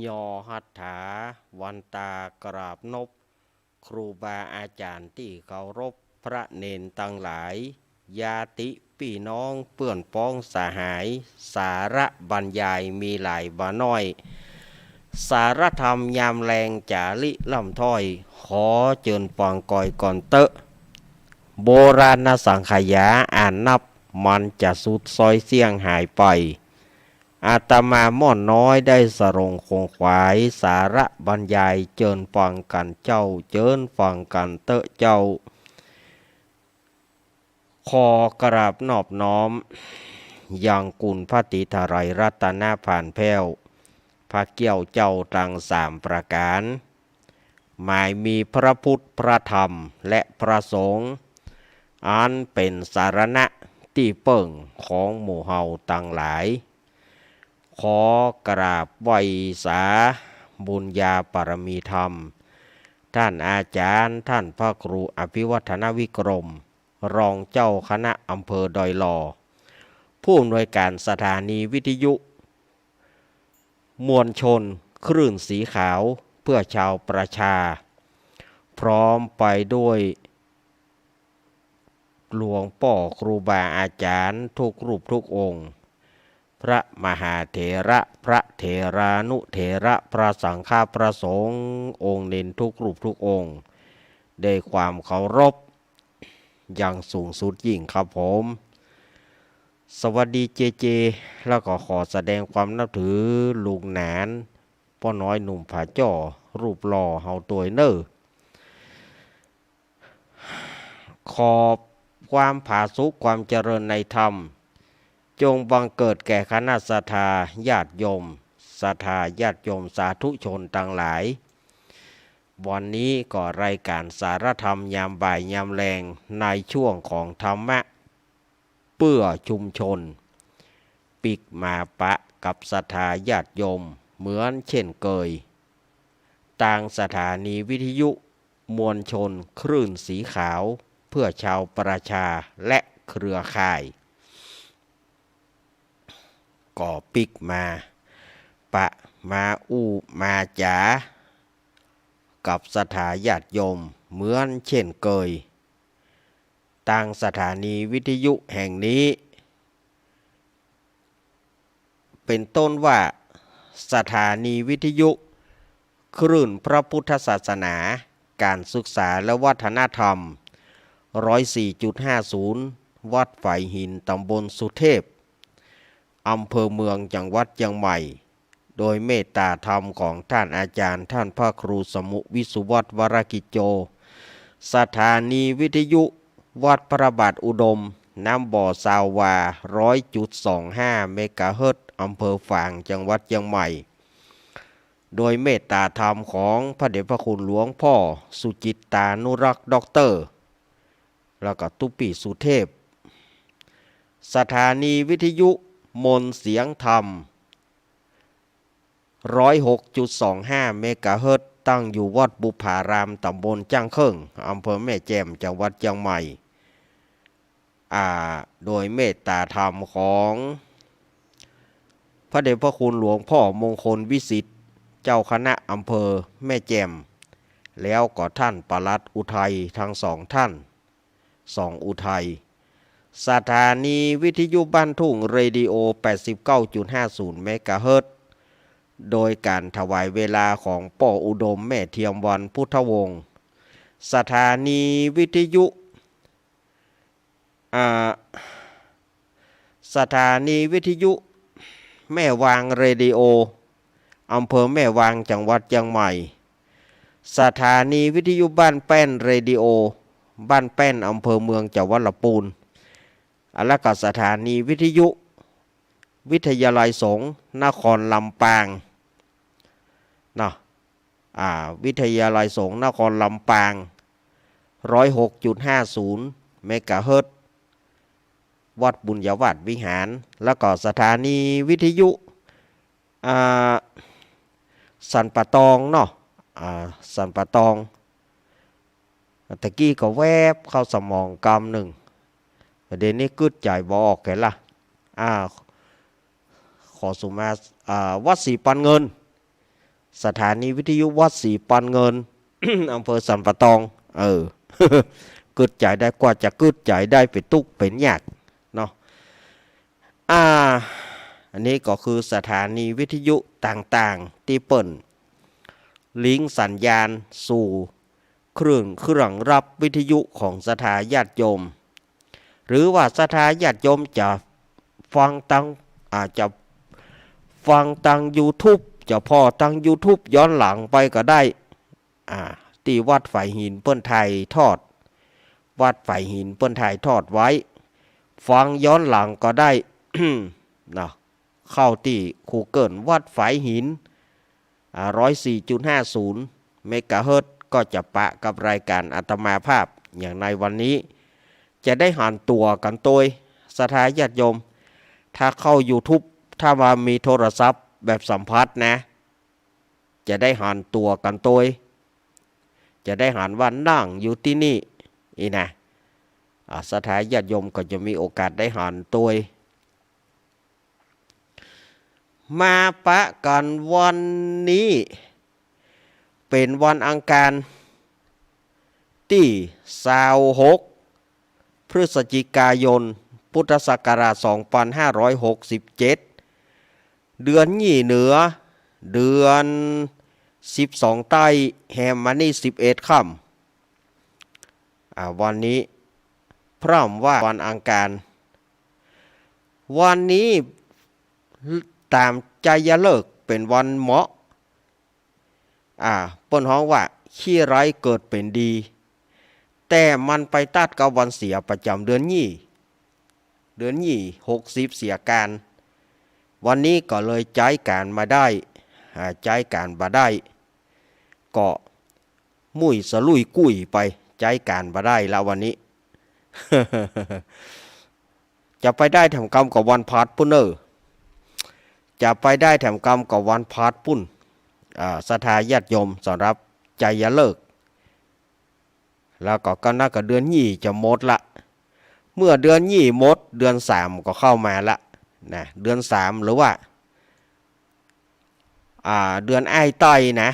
ยอหัตถาวันตากราบนบครูบาอาจารย์ที่เคารพพระเนนตั้งหลายญาติพี่น้องเปื่อนป้องสหายสาระบรรยายมีหลายบ่น้อยสารธรรมยามแรงจาริล่ำถ้อยขอเจิญปองกอยก่อนเตอะโบราณสังขยาอ่านนับมันจะสุดซอยเสียงหายไปอาตมาม่อนน้อยได้สรงคงขวายสาระบรรยายเจิญฟังกันเจ้าเจิญฟังกันเตอะเจ้าขอกราบนอบน้อมยังกุลพระติทาไรรัตนาผ่านแพ้วพระเกี่ยวเจ้าตังสามประการหมายมีพระพุทธพระธรรมและพระสงฆ์อันเป็นสารณะที่เปิ่งของหมู่เฮาตั้งหลายขอกราบไหวสาบุญญาปรมีธรรมท่านอาจารย์ท่านพระครูอภิวัฒนวิกรมรองเจ้าคณะอำเภอดอยหล่อผู้อำนวยการสถานีวิทยุมวลชนคลื่นสีขาวเพื่อชาวประชาพร้อมไปด้วยหลวงพ่อครูบาอาจารย์ทุกรูปทุกองค์พระมหาเถระพระเถรานุเถระพระสังฆพระสงฆ์องค์เน้นทุกรูปทุกองค์ได้ความเคารพอย่างสูงสุดยิ่งครับผมสวัสดีเจเจแล้วก็ขอแสดงความนับถือลุงหนานพ่อน้อยหนุ่มผาจ่อรูปหล่อเฮาตัวเนอขอบความผาสุกความเจริญในธรรมจงบังเกิดแก่คณะศรัทธาญาติโยมศรัทธาญาติโยมสาธุชนทั้งหลายวันนี้ก็รายการสารธรรมยามบ่ายยามแรงในช่วงของธรรมะเพื่อชุมชนปิกมาปะกับศรัทธาญาติโยมเหมือนเช่นเคยต่างสถานีวิทยุมวลชนคลื่นสีขาวเพื่อชาวประชาและเครือข่ายก่อปิกมาปะมาอูมาจ๋ากับสถาญาติโยมเหมือนเช่นเคยต่างสถานีวิทยุแห่งนี้เป็นต้นว่าสถานีวิทยุคลื่นพระพุทธศาสนาการศึกษาและวัฒนธรรม 104.50 วัดฝ่ายหินตำบลสุเทพอำเภอเมืองจังหวัดเชียงใหม่โดยเมตตาธรรมของท่านอาจารย์ท่านพระครูสมุวิสุวัตวรกิจโจสถานีวิทยุวัดพระบาทอุดมน้ำบ่อซาววา 100.25 เมกะเฮิรตซ์อำเภอฝางจังหวัดเชียงใหม่โดยเมตตาธรรมของพระเดชพระคุณหลวงพ่อสุจิตตานุรักษ์ด็อกเตอร์แล้วก็ตุปีสุเทพสถานีวิทยุมนต์เสียงธรรม 106.25 เมกะเฮิรตซ์ตั้งอยู่วัดบุพารามตำบลจ้างเคิงอำเภอแม่แจ่มจังหวัดเชียงใหม่โดยเมตตาธรรมของพระเดชพระคุณหลวงพ่อมงคลวิสิทธิ์เจ้าคณะอำเภอแม่แจ่มแล้วก็ท่านปลัดอุทัยทั้งสองท่านสองอุทัยสถานีวิทยุบ้านทุ่งเรดิโอ 89.50 เมกะเฮิรตซ์โดยการถวายเวลาของป่ออุดมแม่เทียมวันพุทธวงศ์สถานีวิทยุสถานีวิทยุแม่วางเรดิโออำเภอแม่วางจังหวัดเชียงใหม่สถานีวิทยุบ้านแป้นเรดิโอบ้านแป้นอำเภอเมืองจังหวัดลำพูนแล้วก็สถานีวิทยุวิทยาลัยสงฆ์นครลำปางนะวิทยาลัยสงฆ์นครลำปาง 106.50 เมกะเฮิรตซ์วัดบุญญาวาสวิหารแล้วก็สถานีวิทยุสันปะตองเนาะสันปะตองตะกี้ก็แวบเข้าสมองกำหนึ่งเดี๋ยวนี้กึดใจบออกแกละขอสุมาวัดศรีปันเงิน สถานีวิทยุวัดศรีปันเงิน อำเภอสันปะตองกึดใจได้กว่าจะกึดใจได้เป็นตุกเป็นยากเนาะอันนี้ก็คือสถานีวิทยุต่างๆที่เปิ่นลิงก์สัญญาณสู่เครื่องรับวิทยุของสถาญาติโยมหรือว่าสถาญาติโยมจะฟังตั้งจะฟังตั้ง YouTube จะพอตั้ง YouTube ย้อนหลังไปก็ได้ที่วัดฝ่ายหินเปิ้นไทยทอดวัดฝ่ายหินเปิ้นไทยทอดไว้ฟังย้อนหลังก็ได้ นะเข้าที่คูเกิลวัดฝ่ายหิน104.50 เมกะเฮิรตซ์ก็จะปะกับรายการอาตมาภาพอย่างในวันนี้จะได้หันตัวกันโดยสถาญาติโยมถ้าเข้า YouTube ถ้าว่ามีโทรศัพท์แบบสัมผัสนะจะได้หันตัวกันโดยจะได้หันว่านั่งอยู่ที่นี่นะสถาญาติโยมก็จะมีโอกาสได้หันตัวมาปะกันวันนี้เป็นวันอังคารที่26 พฤศจิกายนพุทธศักราช2567เดือนยี่เหนือเดือน12ใต้แฮมมานี่11ค่ำวันนี้พร้อมว่าวันอังคารวันนี้ตามใจยเลิกเป็นวันเหมาะเปิ้นฮ้องว่าขี้ไร้เกิดเป็นดีแต่มันไปตัดกับวันเสียประจำเดือนยี่60เสียการวันนี้ก็เลยใจการมาได้ใจการมาได้ก็มุ่ยสลุยกุ้ยไปใจการมาได้แล้ววันนี้ จะไปได้ทำกรรมกับวันพาดปุ้นจะไปได้แถมกรรมกับวันพาดปุ้นสถาญาติโยมสำหรับใจยเลิกแล้วก็น่ากับเดือนยี่จะหมดละเมื่อเดือนยี่หมดเดือน3ก็เข้ามาละนะเดือน3หรือว่าเดือนอ้ายใต้นะ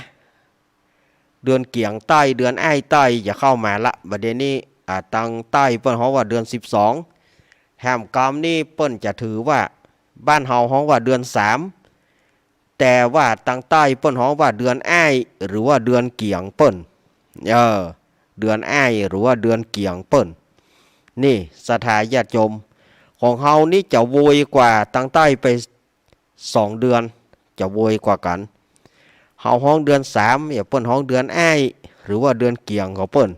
เดือนเกี่ยงใต้เดือนอ้ายใต้จะเข้ามาละประเด็นนี้ตังใต้เปิ้นฮ้องว่าเดือน12แถมกรรมนี่เปิ้นจะถือว่าบ้านเฮาฮ้องว่าเดือน3แต่ว่าทางใต้เปิ้นฮ้องว่าเดือนอ้ายหรือว่าเดือนเกี่ยงเปิ้นเดือนอ้ายหรือว่าเดือนเกี่ยงเปิ้นนี่สถาญาติโยมของเฮานี่จะโวยกว่าทางใต้ไป2เดือนจะโวยกว่ากันเฮาฮ้องเดือน3เปิ้นฮ้องเดือนอ้ายหรือว่าเดือนเกี่ยงของเปิ้น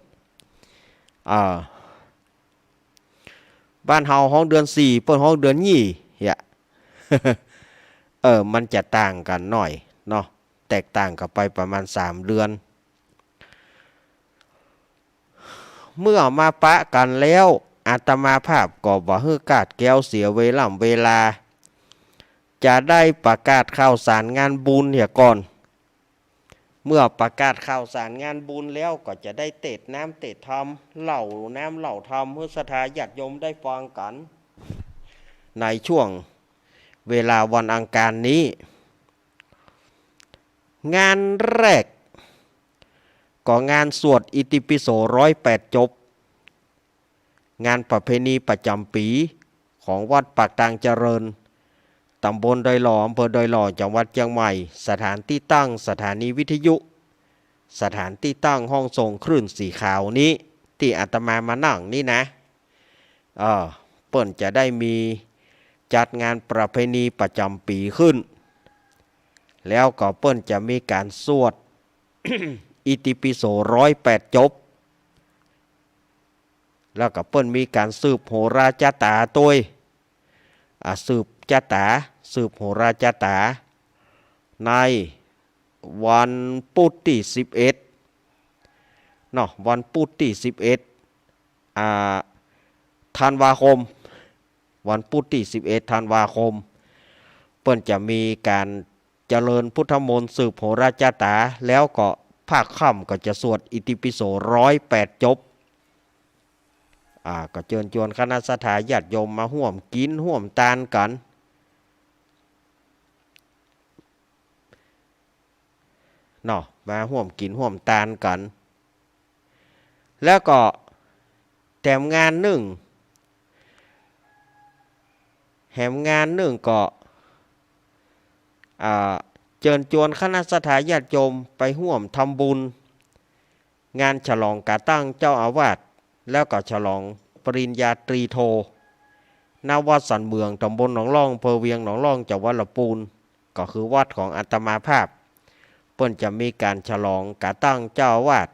บ้านเฮาฮ้องเดือน4เปิ้นฮ้องเดือนยี่มันจะต่างกันหน่อยเนาะแตกต่างกันไปประมาณ3เดือนเมื่อมาปะกันแล้วอาตมาภาพก็บ่ฮื้อกาดแก้วเสียเวลาจะได้ประกาศข่าวสารงานบุญเหียก่อนเมื่อประกาศข่าวสารงานบุญแล้วก็จะได้เตดน้ำเตดธรรมเหล่าน้ำเหล่าธรรมเพื่อสถาญาติโยมได้ฟังกันในช่วงเวลาวันอังคารนี้งานแรกก็งานสวดอิติปิโส108จบงานประเพณีประจำปีของวัดปากตางเจริญตำบลดอยหล่ออำเภอดอยหล่อจังหวัดเชียงใหม่สถานที่ตั้งสถานีวิทยุสถานที่ตั้งห้องส่งคลื่นสีขาวนี้ที่อาตมามานั่งนี่นะเปิ้นจะได้มีจัดงานประเพณีประจำปีขึ้นแล้วก็เปิ้นจะมีการสวด อิติปิโส108จบแล้วก็เปิ้นมีการสืบโหราจาตาตัวสืบจาตาสืบโหราจาตาในวันพุธที่11เนาะวันพุธที่11ธันวาคมวันพุธที่11ธันวาคมเปิ้นจะมีการเจริญพุทธมนต์สืบโหราจาตาแล้วก็ภาคค่ำก็จะสวดอิติปิโส108จบก็เชิญชวนคณะสถาญาติโยมมาร่วมกินร่วมทานกัน เนาะมาร่วมกินร่วมทานกันแล้วก็แถมงานหนึ่งก็เชิญชวนคณะสัตยาญาติโยมไปร่วมทำบุญงานฉลองกาตั้งเจ้าอาวาสแล้วก็ฉลองปริญญาตรีโทณวัดสันเมืองตำบลหนองล่องอำเภอเวียงหนองล่องจังหวัดลำพูนก็คือวัดของอาตมาภาพเพิ่นจะมีการฉลองกาตั้งเจ้าอาวาส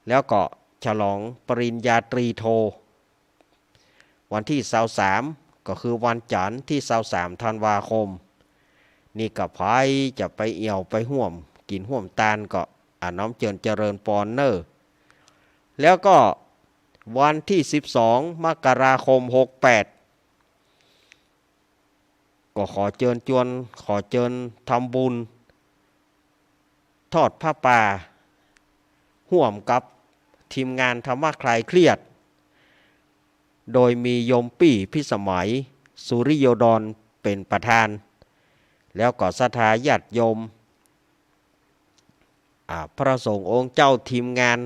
แล้วก็ฉลองปริญญาตรีโทวันที่23ก็คือวันจันทร์ที่23ธันวาคมนี่ก็ไผจะไปเอี่ยวไปห่วมกินห่วมตาลก็น้อมเจริญปอนเนอร์แล้วก็วันที่12มกราคม68ก็ขอเชิญทำบุญทอดผ้าป่าห่วมกับทีมงานธรรมะคลายเครียดโดยมีโยมปี่พิสมัยสุริโยดรเป็นประธานแล้วก็ศรัทธาญาติโยมพระสงฆ์องค์เจ้าทีมงาน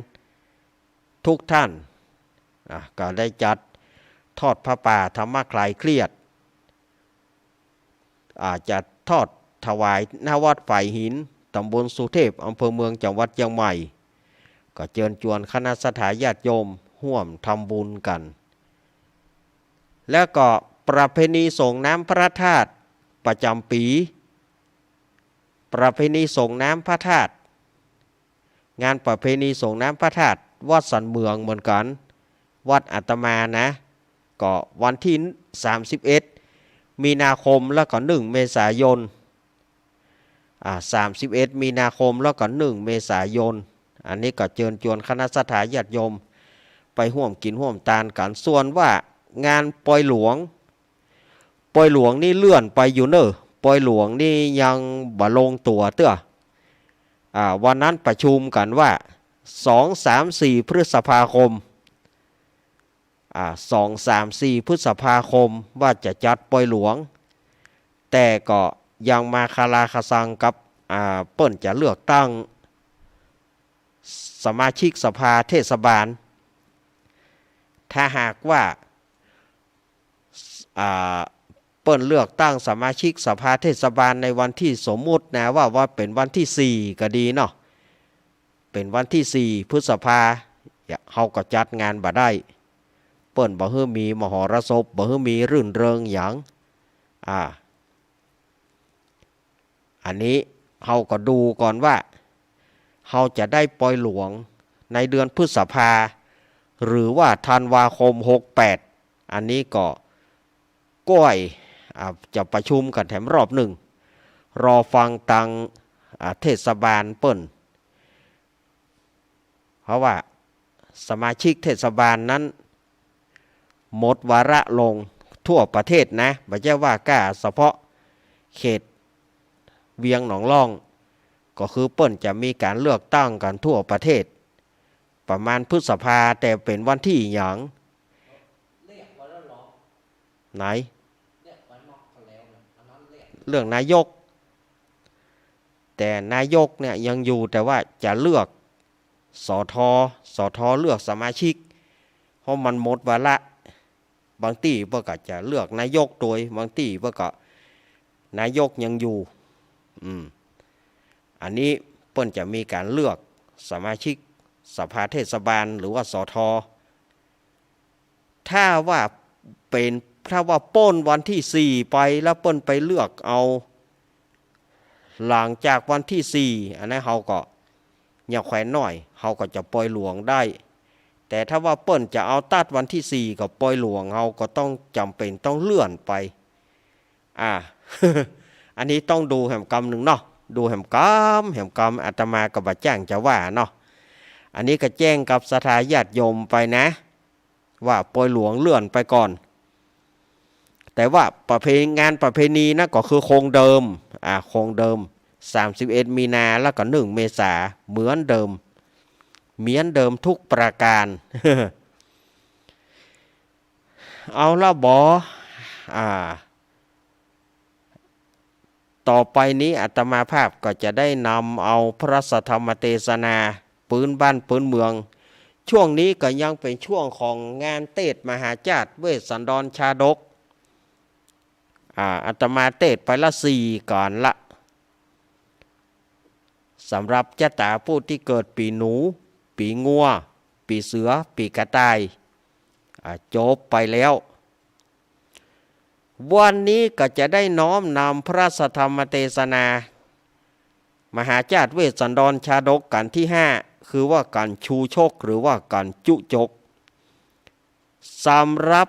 ทุกท่านก็ได้จัดทอดผ้าป่าธรรมะคลายเครียดจะทอดถวายหน้าวัดฝ่ายหินตำบลสุเทพอำเภอเมืองจังหวัดเชียงใหม่ก็เชิญชวนคณะสัตยาญาติโยมร่วมทำบุญกันแล้วก็ประเพณีส่งน้ำพระธาตุประจำปีประเพณีส่งน้ำพระธาตุงานประเพณีส่งน้ำพระธาตุวัดสันเมืองเหมือนกันวัดอาตมานะก็วันที่31มีนาคมแล้วก็1เมษายน31มีนาคมแล้วก็1เมษายนอันนี้ก็เชิญชวนคณะสัตยาญาติโยมไปร่วมกินร่วมทานกันส่วนว่างานปล่อยหลวงนี่เลื่อนไปอยู่เนอะปล่อยหลวงนี่ยังบ่ลงตัวเต้อวันนั้นประชุมกันว่า2 3 4พฤษภาคม2 3 4พฤษภาคมว่าจะจัดปล่อยหลวงแต่ก็ยังมาคาราคาซังกับเปิ้นจะเลือกตั้งสมาชิกสภาเทศบาลถ้าหากว่าเปิ้นเลือกตั้งสมาชิกสภาเทศบาลในวันที่สมมุตินะว่าเป็นวันที่4ก็ดีเนาะเป็นวันที่4พฤษภาเฮาก็จัดงานบ่ได้เปิ้นบ่ฮื้อมีมหรสพบ่ฮื้อมีรื่นเริงหยังอันนี้เฮาก็ดูก่อนว่าเฮาจะได้ปล่อยหลวงในเดือนพฤษภาหรือว่าธันวาคม68อันนี้ก็ก้อยจะประชุมกันแถมรอบหนึ่งรอฟังตังเทศบาลเปิ้นเพราะว่าสมาชิกเทศบาลนั้นหมดวาระลงทั่วประเทศนะไม่ใช่ว่ากล้าเฉพาะเขตเวียงหนองล่องก็คือเปิ้นจะมีการเลือกตั้งกันทั่วประเทศประมาณพฤษภาแต่เป็นวันที่หยังไหนเรื่องนายกแต่นายกเนี่ยยังอยู่แต่ว่าจะเลือกสทเลือกสมาชิกเพราะมันหมดวาระบางที่เพื่อก็จะเลือกนายกโดยบางที่เพื่อก็นายกยังอยู่อันนี้เปิ้นจะมีการเลือกสมาชิกสภาเทศบาลหรือว่าสทถ้าว่าป้นวันที่4ไปแล้วเปิ้นไปเลือกเอาหลังจากวันที่4อันนั้นเฮาก็อย่าแขวนน้อยเฮาก็จะปล่อยหลวงได้แต่ถ้าว่าเปิ้นจะเอาตัดวันที่4กับปล่อยหลวงเฮาก็ต้องจำเป็นต้องเลื่อนไปอันนี้ต้องดูแหมกรรมหนึ่งเนาะดูแหมกรรมอาตมาก็บ่แจ้งจะว่าเนาะอันนี้ก็แจ้งกับศรัทธาญาติโยมไปนะว่าปล่อยหลวงเลื่อนไปก่อนแต่ว่างานประเพณีนะก็คือคงเดิม31มีนาแล้วก็1เมษาเหมือนเดิมทุกประการ เอาละบ่ ต่อไปนี้อาตมาภาพก็จะได้นำเอาพระสัทธรรมเทศนาปืนบ้านปืนเมืองช่วงนี้ก็ยังเป็นช่วงของงานเทศมหาจาตุเวสสันดรชาดกอาตมาเทศไปละ4ก่อนละสำหรับชะตาผู้ที่เกิดปีหนูปีงัวปีเสือปีกระต่ายจบไปแล้ววันนี้ก็จะได้น้อมนำพระสัทธรรมเทศนามหาจาตุเวสสันดรชาดกกันที่5คือว่าการชูชกหรือว่าการจุจกสำหรับ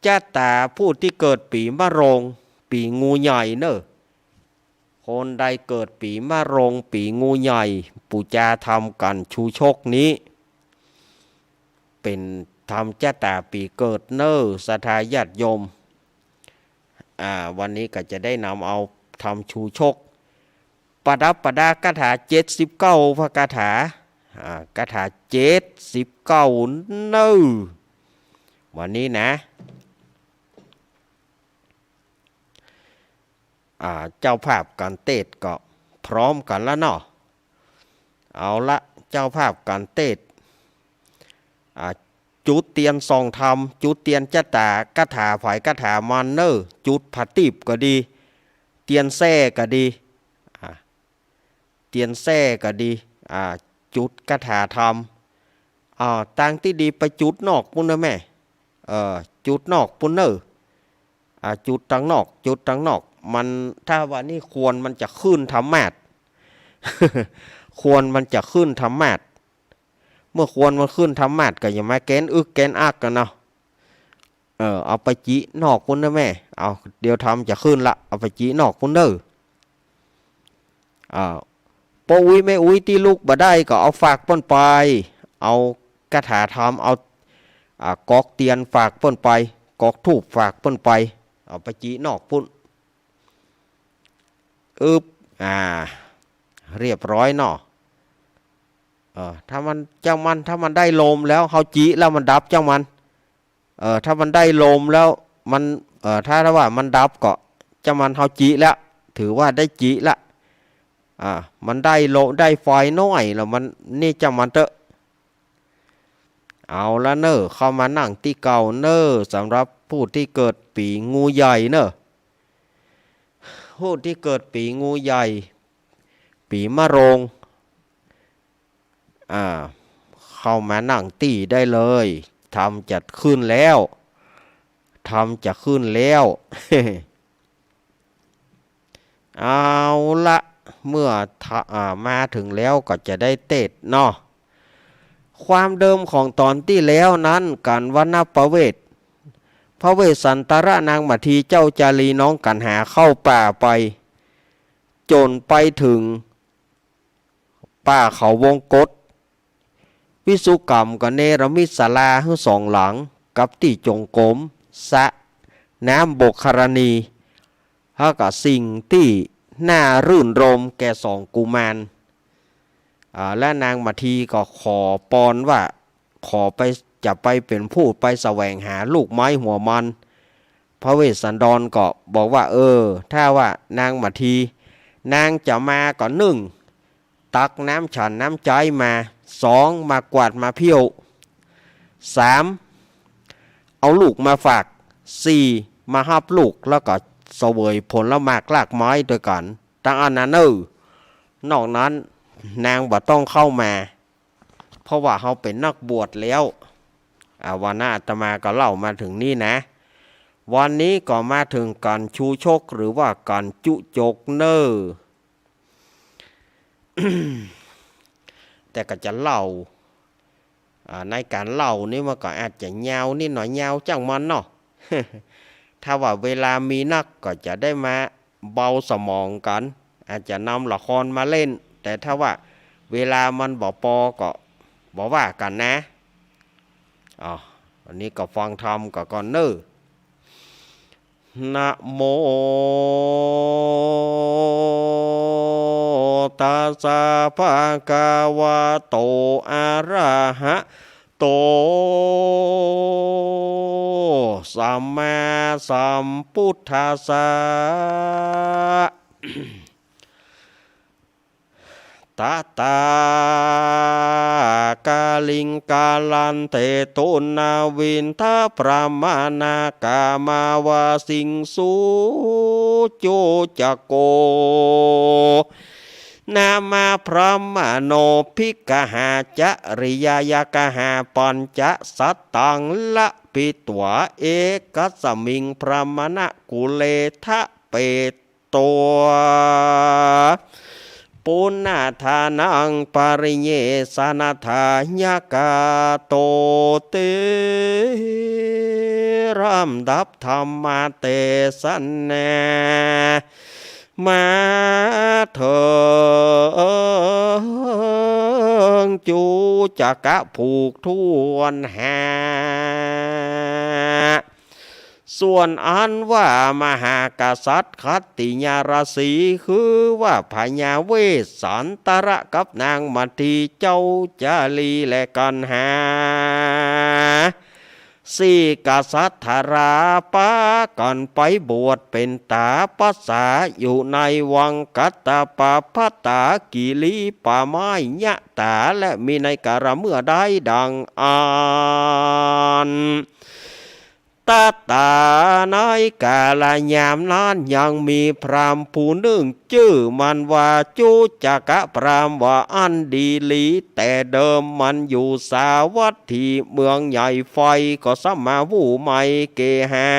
ชะตาผู้ที่เกิดปีมะโรงปีงูใหญ่เนอะคนใดเกิดปีมะโรงปีงูใหญ่ปูจาทำกันชูชกนี้เป็นทำชะตาปีเกิดเนอะศรัทธาญาติโยมวันนี้ก็จะได้นำเอาทำชูชกประดับประดาคาถา79พระคาถาคาถา79เนอะวันนี้นะเจ้าภาพการเทศก็พร้อมกันแล้วเนาะเอาละเจ้าภาพการเทศจุดเตียนทรงธรรมจุดเตียนจตากถาฝ่ายกถามันเนอร์จุดผัดติบก็ดีเตียนแซ่ก็ดีเตียนแซ่ก็ดีจุดกถาธรรมต่างที่ดีไปจุดนอกปุ่นนะแม่จุดนอกปุ่นเนอร์จุดตั้งนอกจุดตั้งนอกมันถ้าวันนี้ควรมันจะขึ้นธรรมาส ควรมันจะขึ้นธรรมาสเมื่อควรมันขึ้นธรรมาสก็อย่ามาแกนอึกแกนอักกันเนาะเอาไปจีนอกพุ่นนะแม่เอาเดี๋ยวทำจะขึ้นละเอาไปจีนอกพุ่นเด้อปออุ้ยไม่อุ้ยที่ลูกบ่ได้ก็เอาฝากป้นไปเอากระถาทำเอากอกเตียนฝากป้นไปกอกทูบฝากป้นไปเอาไปจีนอกพุ่นเรียบร้อยเนาะถ้ามันเจ้ามันถ้ามันได้ลมแล้วเขาจีแล้วมันดับเจ้ามันถ้ามันได้ลมแล้วมันถ้าว่ามันดับก็เจ้ามันเขาจีแล้วถือว่าได้จีละมันได้โลได้ไฟน้อยแล้วมันนี่เจ้ามันเตอะเอาละเนอะเข้ามานั่งที่เก่าเนอะสำหรับผู้ที่เกิดปีงูใหญ่เนอะผู้ที่เกิดปีงูใหญ่ปีมะโรงเข้ามานั่งตีได้เลยทำจัดขึ้นแล้วทำจะขึ้นแล้ว เอาละเมื่อมาถึงแล้วก็จะได้เทศเนาะความเดิมของตอนที่แล้วนั้นการวนาประเวทพระเวสสันตรนางมัททีเจ้าจารีน้องกันหาเข้าป่าไปจนไปถึงป่าเขาวงกฏวิสุกรรมก็เนรมิตศาลาทั้งสองหลังกับที่จงกรมสะน้ำบกคารณีแล้วก็สิ่งที่น่ารื่นรมแก่สองกุมารและนางมัททีก็ขอปอนว่าขอไปจะไปเป็นผู้ไปแสวงหาลูกไม้หัวมันพระเวสสันดรก็บอกว่าถ้าว่านางมัททีนางจะมาก่อน1ตักน้ำฉันน้ำใจมา2มากวาดมาเพี้ยว3เอาลูกมาฝาก4มาหับลูกแล้วก็เสวยผลละหมากลากไม้ด้วยกันตั้งอันนั้นนอกนั้นนางบ่ต้องเข้ามาเพราะว่าเขาเป็นนักบวชแล้ววันหน้าอาตมาก็เล่ามาถึงนี่นะวันนี้ก็มาถึงการชูชกหรือว่าการจุจกแต่ก็จะเล่าในการเล่านี่มันก็อาจจะยาวนิดหน่อยยาวจังมันเนาะ ถ้าว่าเวลามีนักก็จะได้มาเบาสมองกันอาจจะนำละครมาเล่นแต่ถ้าว่าเวลามันบ่พอก็บอกว่ากันนะวันนี้ก็ฟังธรรมก่อนนะโมตัสสะภะคะวะโตอะระหะโตสัมมาสัมพุทธัสสะ ตาตากาลิงกาลันเตตุนาวินทาพระมานากามาวาสิงสุโจจะโกนามาพระมโนภิกหาจะริยายกหาปัญจะสัตตังละปิตวะเอกสมิงพระมณกุเลทะเปโตปุณณธานังปริเยสนาธายกาโตเตรัมดับธรรมาเตสันเนมาเถิงจูจักะผูกทวนหาส่วนอันว่ามหากษัตริย์คัตติญาราศีคือว่าพญาเวสสันตระกับนางมัทีเจ้าจาลีและกันหาสี่กษัตริย์ธาราปาก่อนไปบวชเป็นตาปัสสาอยู่ในวังกัตตาปาพัตตากิลีป่าไม้ยะตาและมีในกระเมื่อได้ดังอ่านตาตาในกาลยามนั้นยังมีพรามผู้หนึ่งชื่อมันว่าจูจักะพรามว่าอันดีลีแต่เดิมมันอยู่สาวัตถีเมืองใหญ่ไฟก็สมาวูไม่เกหา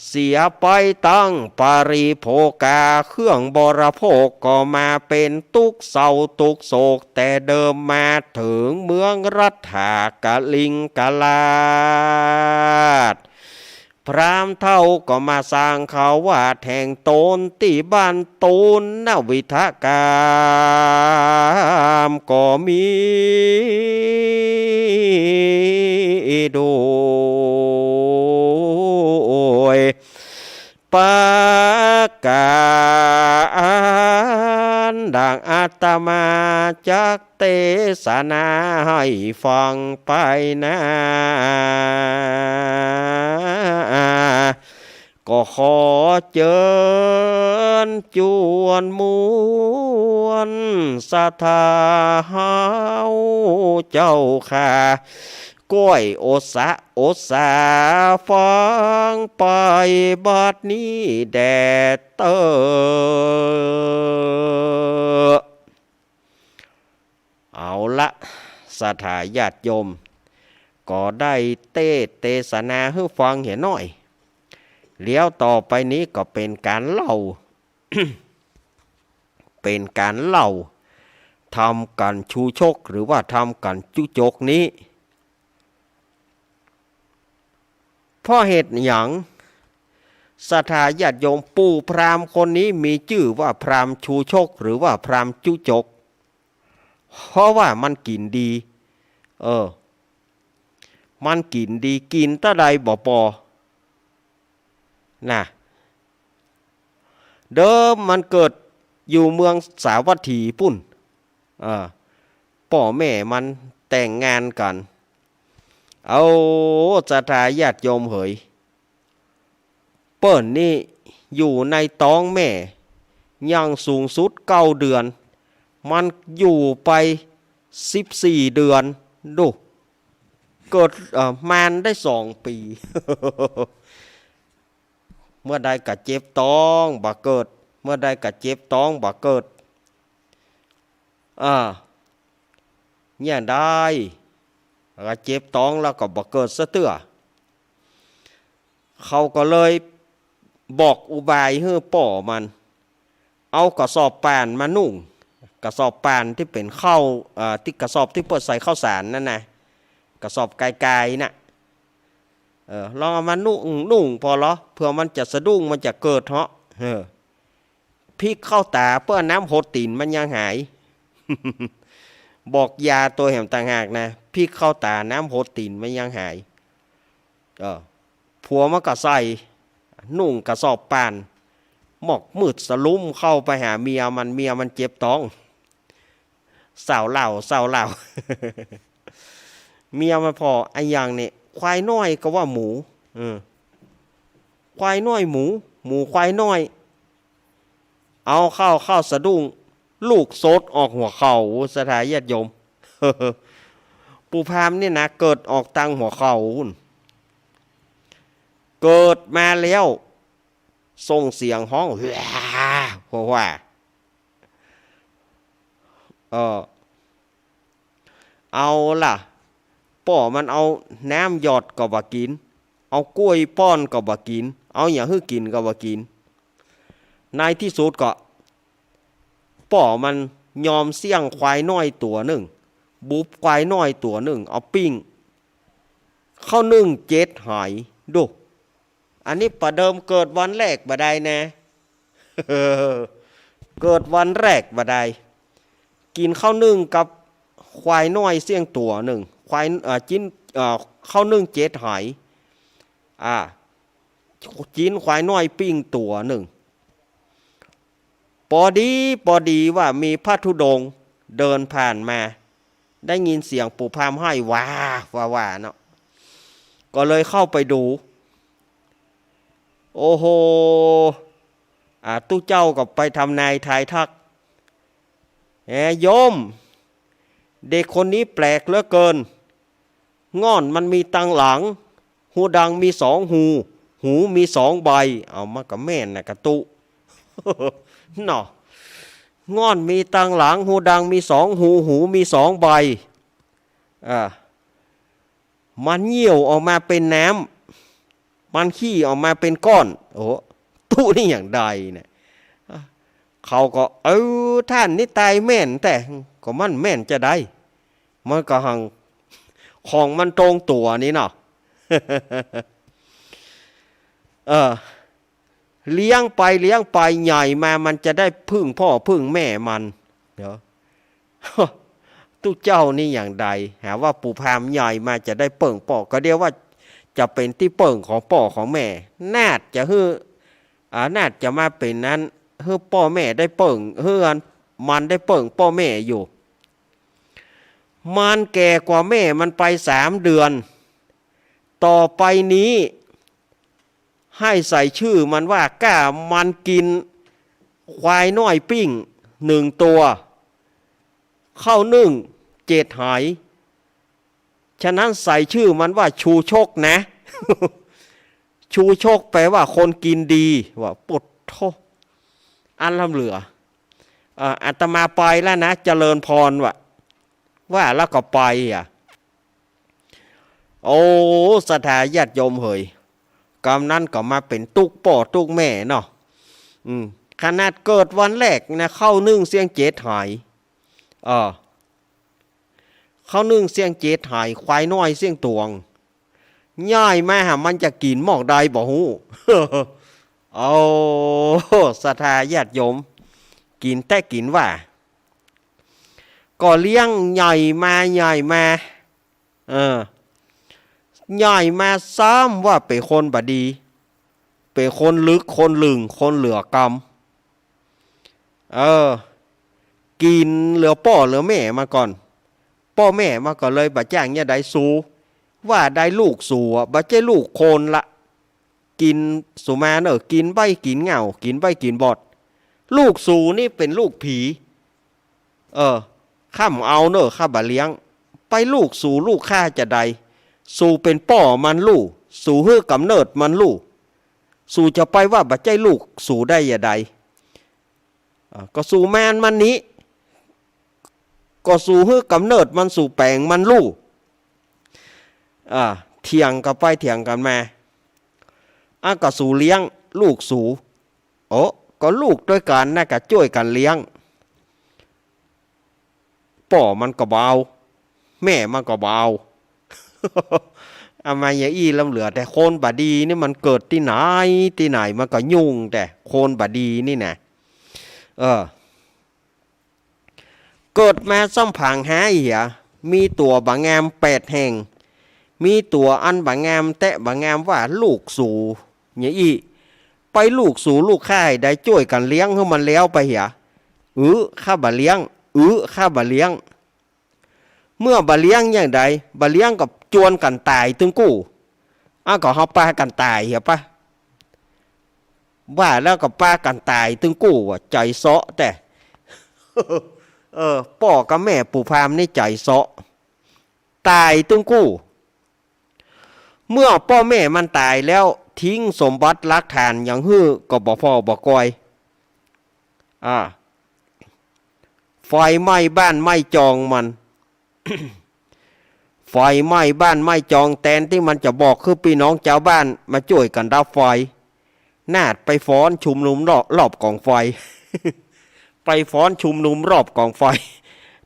เสียไปตั้งปาริโภกาเครื่องบริโภคก็มาเป็นทุกเศร้าทุกโศกแต่เดิมมาถึงเมืองรัฐากะลิงกะลาดพรามเท่าก็มาสร้างเขาว่าแห่งโตนที่บ้านตูนนวิทกามก็มีโดยปากานดังอาตมาจักเทศนาให้ฟังไปนะก็ขอเจิญจวนมวลศรัทธาเฮาเจ้าค่ะก้อยโอสาฟังไปบัดนี้แดดเตอเอาละศรัทธาญาติโยมก็ได้เทศนาให้ฟังเห็นหน่อยเลี้ยวต่อไปนี้ก็เป็นการเล่า เป็นการเล่าทำกันชูชกหรือว่าทำกันจุจกนี้เพราะเหตุหยังศรัทธาญาติโยมปู่พราหมณ์คนนี้มีชื่อว่าพราหมณ์ชูชกหรือว่าพราหมณ์จุจกเพราะว่ามันกินดีมันกินดีกินตะใดบ่ปอนะเดิมมันเกิดอยู่เมืองสาวัตถีปุ่นพ่อแม่มันแต่งงานกันเอาศรัทธาญาติโยมเหยเปิ้นนี่อยู่ในท้องแม่ยังสูงสุด9 เดือนมันอยู่ไป14 เดือนดูเกิดมานได้2 ปี เมื่อใดกะเจ็บท้องบ่เกิดเมื่อใดกะเจ็บท้องบ่เกิดเนี่ยได้กะเจ็บท้องแล้วก็บ่เกิดซะเตื้อเขาก็เลยบอกอุบายให้ป่อมันเอากระสอบป่านมานุ่งกระสอบป่านที่เป็นข้าวที่กระสอบที่เปิดใส่ข้าวสารนั่นนะกระสอบไกลๆน่ะลองเอามานุ่งพอเหรอเพื่อมันจะสะดุ้งมันจะเกิดเหาะพริกเข้าตาเพื่อน้ำโหดตีนมันยังหาย บอกยาตัวแหมต่างหากนะพริกเข้าตาน้ำโหดตีนมันยังหายผัวมันก็ใส่นุ่งกระสอบป่านหมอกมืดสลุ่มเข้าไปหาเมียมันเจ็บท้องสาวเหล่า เมียมันพอไอ้อย่างนี้ควายน้อยก็ว่าหมู ควายน้อยหมูควายน้อยเอาเข้าสะดุ้งลูกโซดออกหัวเข่าสถาญาติโยม ปู่พามนี่นะเกิดออกตังหัวเข่าเกิดมาแล้วส่งเสียงห้องว่าเอาล่ะป่อมันเอาน้ำหยอดก็บ่กินเอากล้วยป้อนก็บ่กินเอาอย่างให้กินก็บ่กินในที่สุดก็ป่อมันยอมเสี่ยงควายน้อยตัวหนึ่งบุบควายน้อยตัวหนึ่งเอาปิ้งเข้านึ่ง7 หายดูอันนี้ประเดิมเกิดวันแรกบ่ได้นะ เกิดวันแรกบ่ได้กินข้าวนึ่งกับควายน้อยเสี่ยงตัวหนึ่งควายจิ้นข้าวนึ่ง7 หายจิ้นควายน้อยปิ้งตัวหนึ่งพอดีว่ามีพระธุดงค์เดินผ่านมาได้ยินเสียงปู่พามให้ว่าเนาะก็เลยเข้าไปดูโอ้โหตู้เจ้าก็ไปทำนายทายทักโยมเด็กคนนี้แปลกเหลือเกินง่อนมันมีตังหลังหูดังมี2 หูมี2 ใบเอามากับแม่นนะกระตุ เนาะง่อนมีตังหลังหูดังมี2 หูมี2 ใบมันเหี่ยวออกมาเป็นน้ำมันขี้ออกมาเป็นก้อนโอ้ตู้นี่อย่างใดเนี่ยเขาก็ท่านนี่ตายแม่นแต่ก็มันแม่นจะได้มันก็หังของมันตรงตัวนี้เนาะ เลี้ยงไปใหญ่มามันจะได้พึ่งพ่อพึ่งแม่มันเดี๋ยว ตู้เจ้านี่อย่างใดหาว่าปู่พามใหญ่มาจะได้เปิ่งป่อก็เดียวว่าจะเป็นที่เปิ่งของป่อของแม่นาดจะนาดจะมาเป็นนั้นพ่อแม่ได้เปิ่งมันได้เปิ่งพ่อแม่อยู่มันแก่กว่าแม่มันไป3 เดือนต่อไปนี้ให้ใส่ชื่อมันว่าก้ามันกินควายน้อยปิ้ง1 ตัวเข้านึ่ง7 หายฉะนั้นใส่ชื่อมันว่าชูโชคนะ ชูโชคแปลว่าคนกินดีว่าปุดโทอันลำเหลืออาตมาไปแล้วนะเจริญพรว่าแล้วก็ไปโอ้สถาญาติโยมเฮยกำนั้นก็มาเป็นตุกป่อตุกแม่เนาะขนาดเกิดวันแรกนะเข้านึ่งเสียง7 หายเข้านึ่งเสียง7 หายควายน้อยเสียงตวงย่ายมามันจะกินหมอกใดบ่ฮู้ เอาศรัทธาญาติโยมกินแต่กินว่าก็เลี้ยงใหญ่มาใหญ่มาซ้ำว่าเป็นคนบดีเป็นคนลึกคนลึงคนเหลือกรรมกินเหลือพ่อเหลือแม่มาก่อนพ่อแม่มาก็เลยบะจ้างเนี่ยได้สูว่าได้ลูกสูบะเจ้ลูกโคนละกินสุมาเนอะกินใบกินเหงากินใบกินบอดลูกสูนี่เป็นลูกผีข้ามเอาเนอะข้าบะเลี้ยงไปลูกสูลูกข้าจะใดสูเป็นป่อมันลูกสูเฮือกำเนิดมันลูกสูจะไปว่าบะเจ้ลูกสูได้อย่าใดก็สูแมนมันนี้ก็สู่เฮือกำเนิดมันสู่แปลงมันลูกเถียงกันไปเถียงกันมาก็สู่เลี้ยงลูกสู่ก็ลูกด้วยกันนะก็ช่วยกันเลี้ยงป่อมันก็เบาแม่มันก็เบา มาอย่างอี้ลำเหลือแต่โคนบดีนี่มันเกิดที่ไหนมันก็ยุ่งแต่โคนบดีนี่นะเกิดมาซ้ำผังหามีตัวบางงาม8 แห่งมีตัวอันบางงามแตะบางงามว่าลูกสู่อย่างอี้ไปลูกสู่ลูกค่ายได้ช่วยกันเลี้ยงให้มันแล้วไปข้าบะเลี้ยงข้าบะเลี้ยงเมื่อบะเลี้ยงอย่างใดบะเลี้ยงกับจวนกันตายตึงกู้ก็เฮาปากันตายปะ ว่าแล้วก็ป้ากันตายตึงกู้ว่าใจเซาะแต่พ่อกับแม่ปู่พามนี่ใจเซาะตายตึงกู้เมื่อพ่อแม่มันตายแล้วทิ้งสมบัติหลักฐานอย่างฮื้อก็บ่พอบ่กอยไฟไหม้บ้านไหม้จองมัน ไฟไหม้บ้านไหม้จองแทนที่มันจะบอกคือพี่น้องชาวบ้านมาช่วยกันดับไฟนาดไปฟ้อนชุมนุมรอบกองไฟ ไปฟ้อนชุมนุมรอบกองไฟ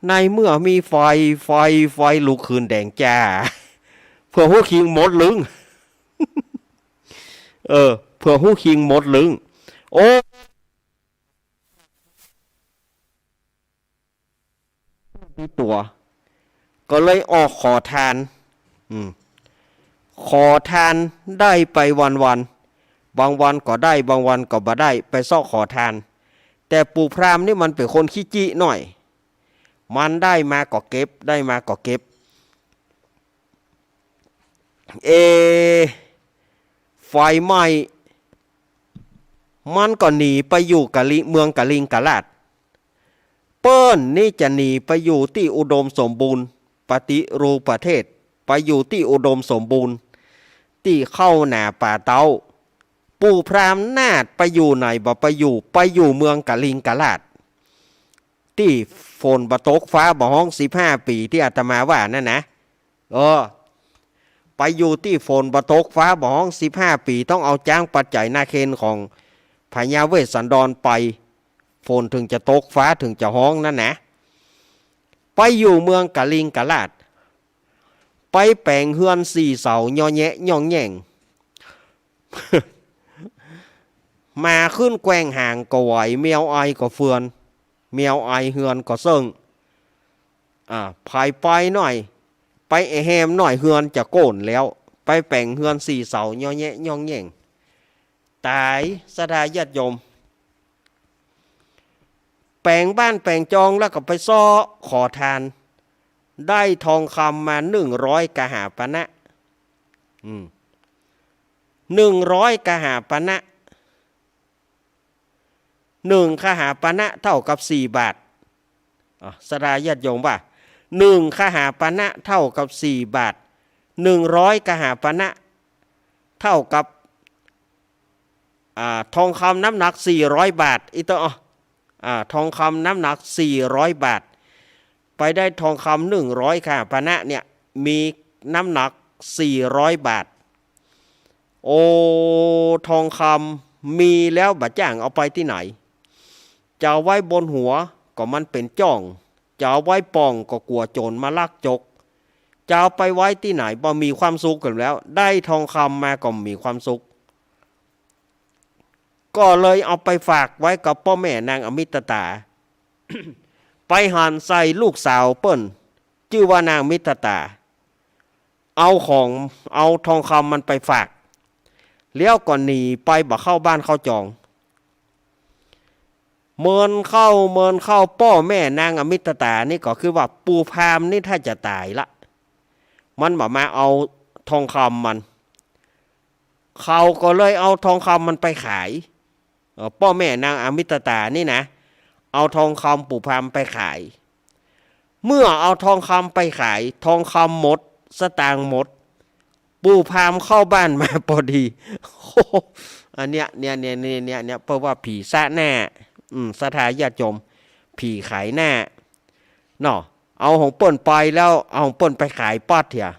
ในเมื่อมีไฟลุกคืนแดงจ้าเพื่อหู้คิงหมดลึง เพื่อหู้คิงหมดลึงโอ้ตัวก็เลยออกขอทานขอทานได้ไปวันบางวันก็ได้บางวันก็บ่ได้ไปซ่อขอทานแต่ปู่พราหมณ์นี่มันเป็นคนขี้จี้หน่อยมันได้มาก็เก็บได้มาก็เก็บไฟไหม้มันก็หนีไปอยู่กะลิเมืองกะลิงกะลาดเปิ้นนี่จะหนีไปอยู่ที่อุดมสมบูรณ์ปฏิรูปประเทศไปอยู่ที่อุดมสมบูรณ์ที่เข้าหนาป่าเต้าปู่พราหมณ์นาดไปอยู่ไหนบ่ไปอยู่เมืองกะลิงกะลาดที่ฝนบ่ตกฟ้าบ่ห้อง15 ปีที่อาตมาว่านั่นนะไปอยู่ที่ฝนบ่ตกฟ้าบ่ห้อง15 ปีต้องเอาจ้างปัจจัยนาเคนของพญาเวสสันดรไปฝนถึงจะตกฟ้าถึงจะห้องนั่นนะไปอยู่เมืองกะลิงกะลาดไปแปลงเฮือน4 เสาย่อแยะย่องแย่ง มาขึ้นแกว่งห่างก็ไหวเมียวไอก็เฟือนเมียวไอเฮือนก็เซิงภายไปหน่อยไปแฮมหน่อยเฮือนจะโก่นแล้วไปแปลงเฮือน4 เสาย่อแยะย่องแย่งตายสดาญาติโยมแปลงบ้านแปลงจองแล้วก็ไปซ้อขอทานได้ทองคำมา100 กหาปณะ100 กหาปณะ1 กหาปณะเท่ากับ4 บาทสดาญาติโยมว่า1 กหาปณะเท่ากับ4 บาท100 กหาปณะเท่ากับทองคำน้ำหนัก400 บาทอีตัวทองคำน้ำหนัก400 บาทไปได้ทองคำ100 กหาปณะเนี่ยมีน้ำหนัก400 บาทโอ้ทองคำมีแล้วบะจ้างเอาไปที่ไหนจะเอาไว้บนหัวก็มันเป็นจ้องจะเอาไว้ปองก็กลัวโจรมาลักจกจะเอาไปไว้ที่ไหนบ่มีความสุขกันแล้วได้ทองคำมาก็มีความสุขก็เลยเอาไปฝากไว้กับพ่อแม่นางอมิตตา ไปหันใส่ลูกสาวเปิ้นชื่อว่านางมิตตาเอาทองคำมันไปฝากแล้วก็หนีไปบ่เข้าบ้านเข้าจองเมินเข้าพ่อแม่นางอมิตตานี่ก็คือว่าปู่พราหมณ์นี่ถ้าจะตายละมันมาเอาทองคำมันเขาก็เลยเอาทองคำมันไปขายพ่อแม่นางอมิตตานี่นะเอาทองคำปู่พราหมณ์ไปขายเมื่อเอาทองคำไปขายทองคำหมดสตางค์หมดปู่พราหมณ์เข้าบ้านมาพอดีอันเนี้ยเพราะว่าผีซะหน้าสถาญาติโยมผีขายหน้าเนาะเอาของเปิ้นไปแล้วเอาของเปิ้นไปขายปัดเถอะ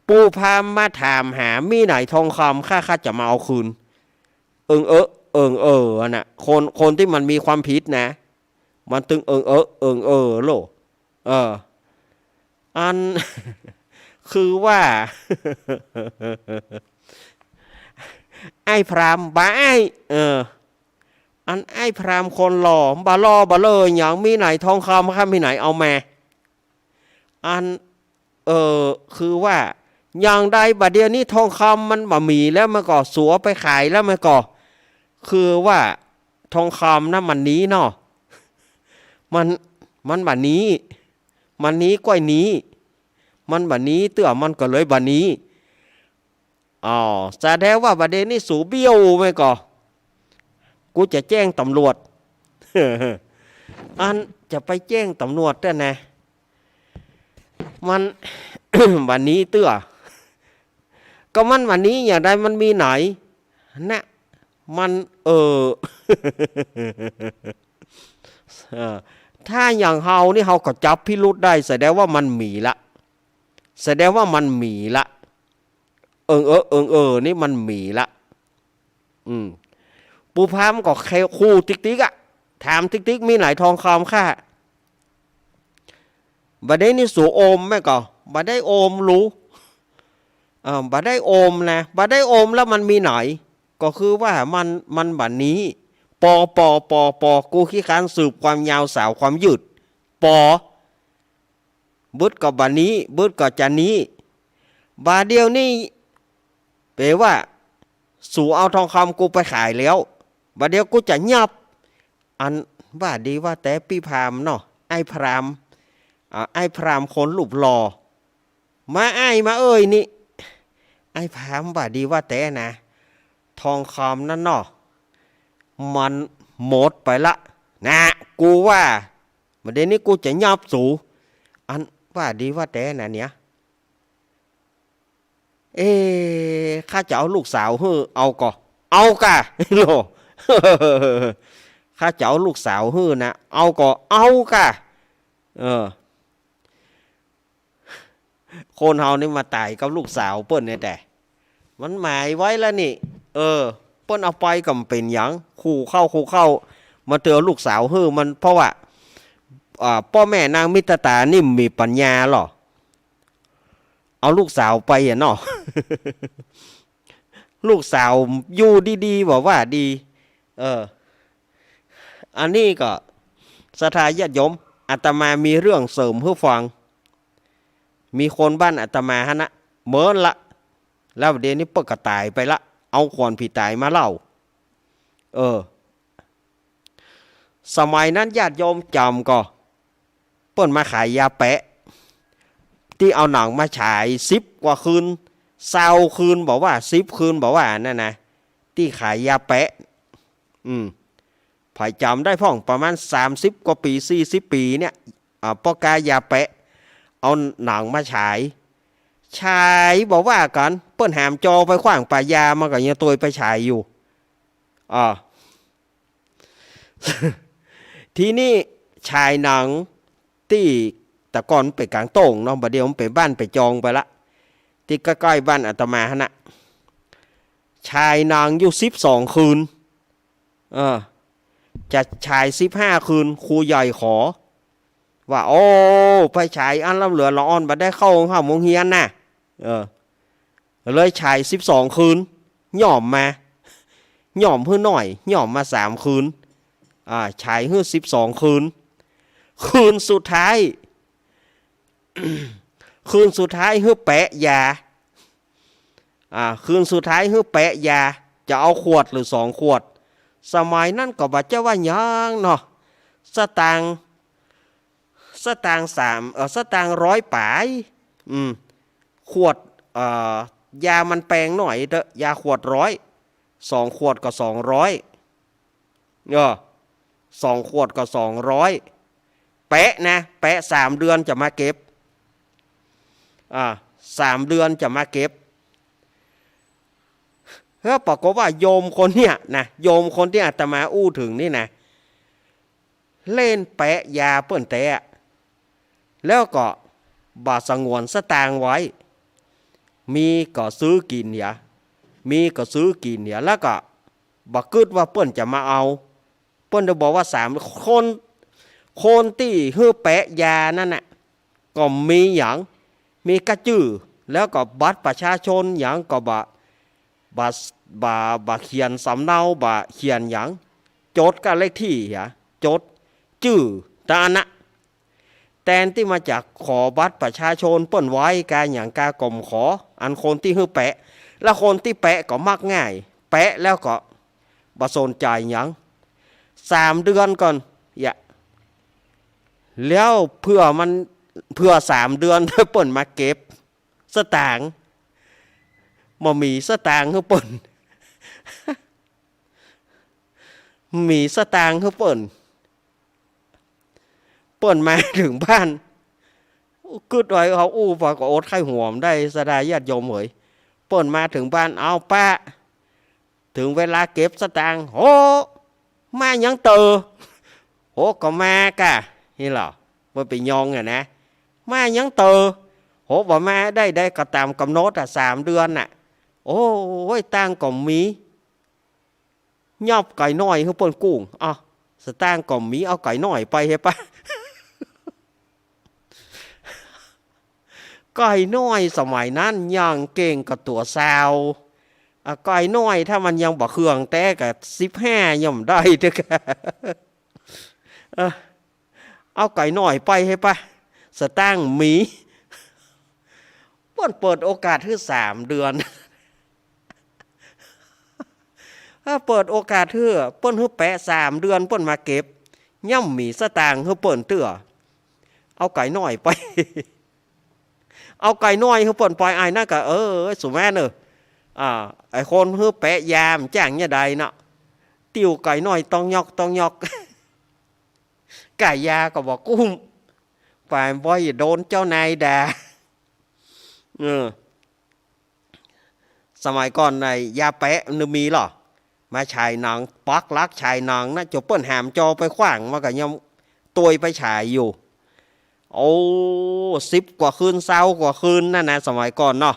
ปู่พราหมณ์มาถามหามีไหนทองคำข้าจะมาเอาคืนน่ะคนที่มันมีความผิดนะมันตึงโลอัน คือว่า ไอ้พรามบ้าอันไอ้พรามคนหล่อบาล่อบาเลยอย่างมีไหนทองคำข้ามีไหนเอามาอันคือว่าอย่างใดบัดเดียวนี้ทองคำมันบ่มีแล้วมันก็สัวไปขายแล้วมันก็คือว่าทองคำนะมันนี้เนาะมันบัดนี้มันนี้ก้อยนี้มันบัดนี้เตื้อมันก็เลยบัดนี้แสดงว่าบัดเดี๋ยวนี้สูเบี้ยวไหมก่อ กูจะแจ้งตำรวจ อันจะไปแจ้งตำรวจแต่นะมัน วันนี้เตื้อก็มันวันนี้อย่างใดมันมีไหนนะมันถ้าอย่างเฮานี่เฮาก็จับพิรุธได้แสดงว่ามันมีละแสดงว่ามันมีละนี่มันมีละปูพามก็แค่คู่ติ๊กติ๊กอะถามติ๊กติ๊กมีไหนทองคำค่าบัดได้นี่สูโอมแม่ก็บัดได้โอมรู้บัดได้โอมนะบัดได้โอมแล้วมันมีไหนก็คือว่ามันบัดนี้ปกูขี้ค้านสืบความยาวสาวความยืดบึดกับบัดนี้บึดกับจะนี้บาเดียวนี่แปลว่าสู่เอาทองคำกูไปขายแล้วบาเดียวกูจะยับอันว่าดีว่าแต่พี่พรามเนาะไอ้พรามคนหลุบหล่อมามาเอ้ยนี่ไอ้พรามว่าดีว่าแต่นะทองคำนั่นเนาะมันหมดไปละนะกูว่าประเด็นนี้กูจะยับสู่อันว่าดีว่าแต่นะเนี่ยข้าจะเอาลูกสาวเอากะโลข้าจะเอาลูกสาวนะเอากะคนเฮานี่มาตายกับลูกสาวเปิ้นเนี่ยแต่มันหมายไว้แล้วนี่เปิ้นเอาไปก็เป็นหยังขู่เข้ามาเตือนลูกสาวมันเพราะว่าพ่อแม่นางมิตรตานี่มีปัญญาหรอเอาลูกสาวไปเนาะ ลูกสาวอยู่ดีๆบอกว่าดีอันนี้ก็ศรัทธาญาติโยมอาตมามีเรื่องเสริมเพื่อฟังมีคนบ้านอาตมาฮะนะเมินละแล้วเดี๋ยวนี้เปิดกระต่ายไปละเอาขอนผีตายมาเล่าสมัยนั้นญาติโยมจำก็เปิ้นมาขายยาแปะที่เอาหนังมาฉาย10 กว่าคืน20 คืนบอกว่า10 คืนบอกว่านั่นนะที่ขายยาแปะผ่ายจำได้พ่องประมาณ30 กว่าปี40 ปีเนี่ยป้อกายาแปะเอาหนังมาฉายบอกว่ากันเปิ้นหามจอไปขว้างป่ายามาก็ยังตัวไปฉายอยู่ทีนี้ฉายหนังที่แต่ก่อนไปกลางโต่งเนาะบัดเดียวมันไปบ้านไปจองไปละที่ใกล้ๆบ้านอาตมาฮะนะชายนางอยู่12 คืนจะชาย15 คืนครูใหญ่ขอว่าโอ้ไปชายอันละเหลือละอ่อนบัดได้เข้าโรงเรียนน่ะเลยชาย12 คืนย่อมมาย่อมเพื่อหน่อยย่อมมา3 คืนชายเพื่อ12 คืนคืนสุดท้าย คืนสุดท้ายเพื่อแปะยาคืนสุดท้ายเพื่อแปะยาจะเอาขวดหรือ2 ขวดสมัยนั้นก็บัดเจ้าว่ายังเนาะสตางค์สตางค์100 ปายขวดยามันแปลงหน่อยเถอะยาขวด100 2 ขวดก็200 2 ขวดก็200แปะนะแปะ3 เดือนจะมาเก็บ3 เดือนจะมาเก็บแล้วปรากฏว่าโยมคนเนี้ยนะโยมคนที่อาตมาอู้ถึงนี่นะเล่นแปะยาเปิ้นแตะแล้วก็บาสงวนสตางค์ไว้มีก็ซื้อกินเนี่ยแล้วก็บักกึดว่าเปิ้นจะมาเอาเปิ้นจะบอกว่าคนที่ฮื้อแปะยานั่นน่ะก็มีอย่างมีกระจื้อแล้วก็บัตรประชาชนอย่างก็บะเขียนสำเนาบะเขียนอย่างจดกับเลขที่จดจื้อตานะแทนที่มาจากขอบัตรประชาชนเปิ้นไว้การอย่างกากลมขออันคนที่ฮื้อแปะแล้วคนที่แปะก็มักง่ายแปะแล้วก็บ่สนใจอย่าง3 เดือนก่อนแล้วเพื่อ3 เดือนเปิ้นมาเก็บสตางค์บ่มีสตางค์เปิ้น มีสตางค์เขาเปิ่นมาถึงบ้านกึดไว้เขาอู้พอก็อดไข้หัวมได้สดาญาติโยมเหยเปิ่นมาถึงบ้านเอาป้าถึงเวลาเก็บสตางค์โหมายังเตอโหก็มากะนี่เหรอว่าไปยองนะมายังเตอโหบ่มาได้ก็ตามกำหนด3 เดือนน่ะโอ้ยตังก็มียอบไก่น้อยเขาเปิ่นกุ้งอ๋อสตางก็มีเอาไก่น้อยไปให้ปะไก่น้อยสมัยนั้นยังเก่งกับตัวสาวไก่น้อยถ้ามันยังบ่เครื่องแต่กับ15ย่อมได้เด้อเอาไก่น้อยไปให้ปะสตางค์มีเปิดโอกาสที่3 เดือนถ้าเปิดโอกาสเถื่อเปิ้นให้แปะ3 เดือนเปิ้นมาเก็บย่ำมีสตางค์ให้เปิ้นเตื้อเอาไก่น้อยไปเอาไก่น้อยให้เปิ้นปล่อยไอ้น่ะก็สุแม่เนอะไอ้คนให้แปะยามจ้างเนี่ยใดเนาะติวไก่น้อยต้องยอกไก่ยาก็บอกกุ้มฝ่ายบ่อยโดนเจ้านายด่าสมัยก่อนในยาแปะนึมีหรอมาฉายหนังปักลักฉายหนังนะจบเปิ้นหามจอไปขว้างมากับยังตัวไปฉายอยู่โอ้10 กว่าคืน20 กว่าคืนนั่นนะสมัยก่อนเนาะ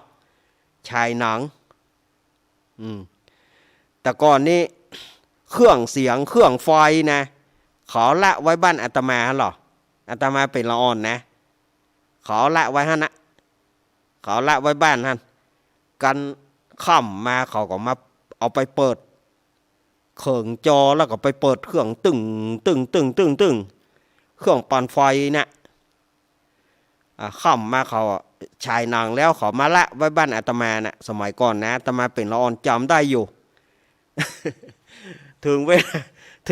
ฉายหนังแต่ก่อนนี้เครื่องเสียงเครื่องไฟนะขอละไว้บ้านอาตมาหรออาตมาเป็นละอ่อนนะขอละไว้ฮะนะขอละไว้บ้านฮะกันค่ำมาเขาก็มาเอาไปเปิดเครื่องจอแล้วก็ไปเปิดเครื่องตึงเครื่องปั่นไฟนะค่ำมาเขาฉายหนังแล้วเขามาละไว้บ้านอาตมานะสมัยก่อนนะอาตมาเป็นละอ่อนจำได้อยู่ ถึ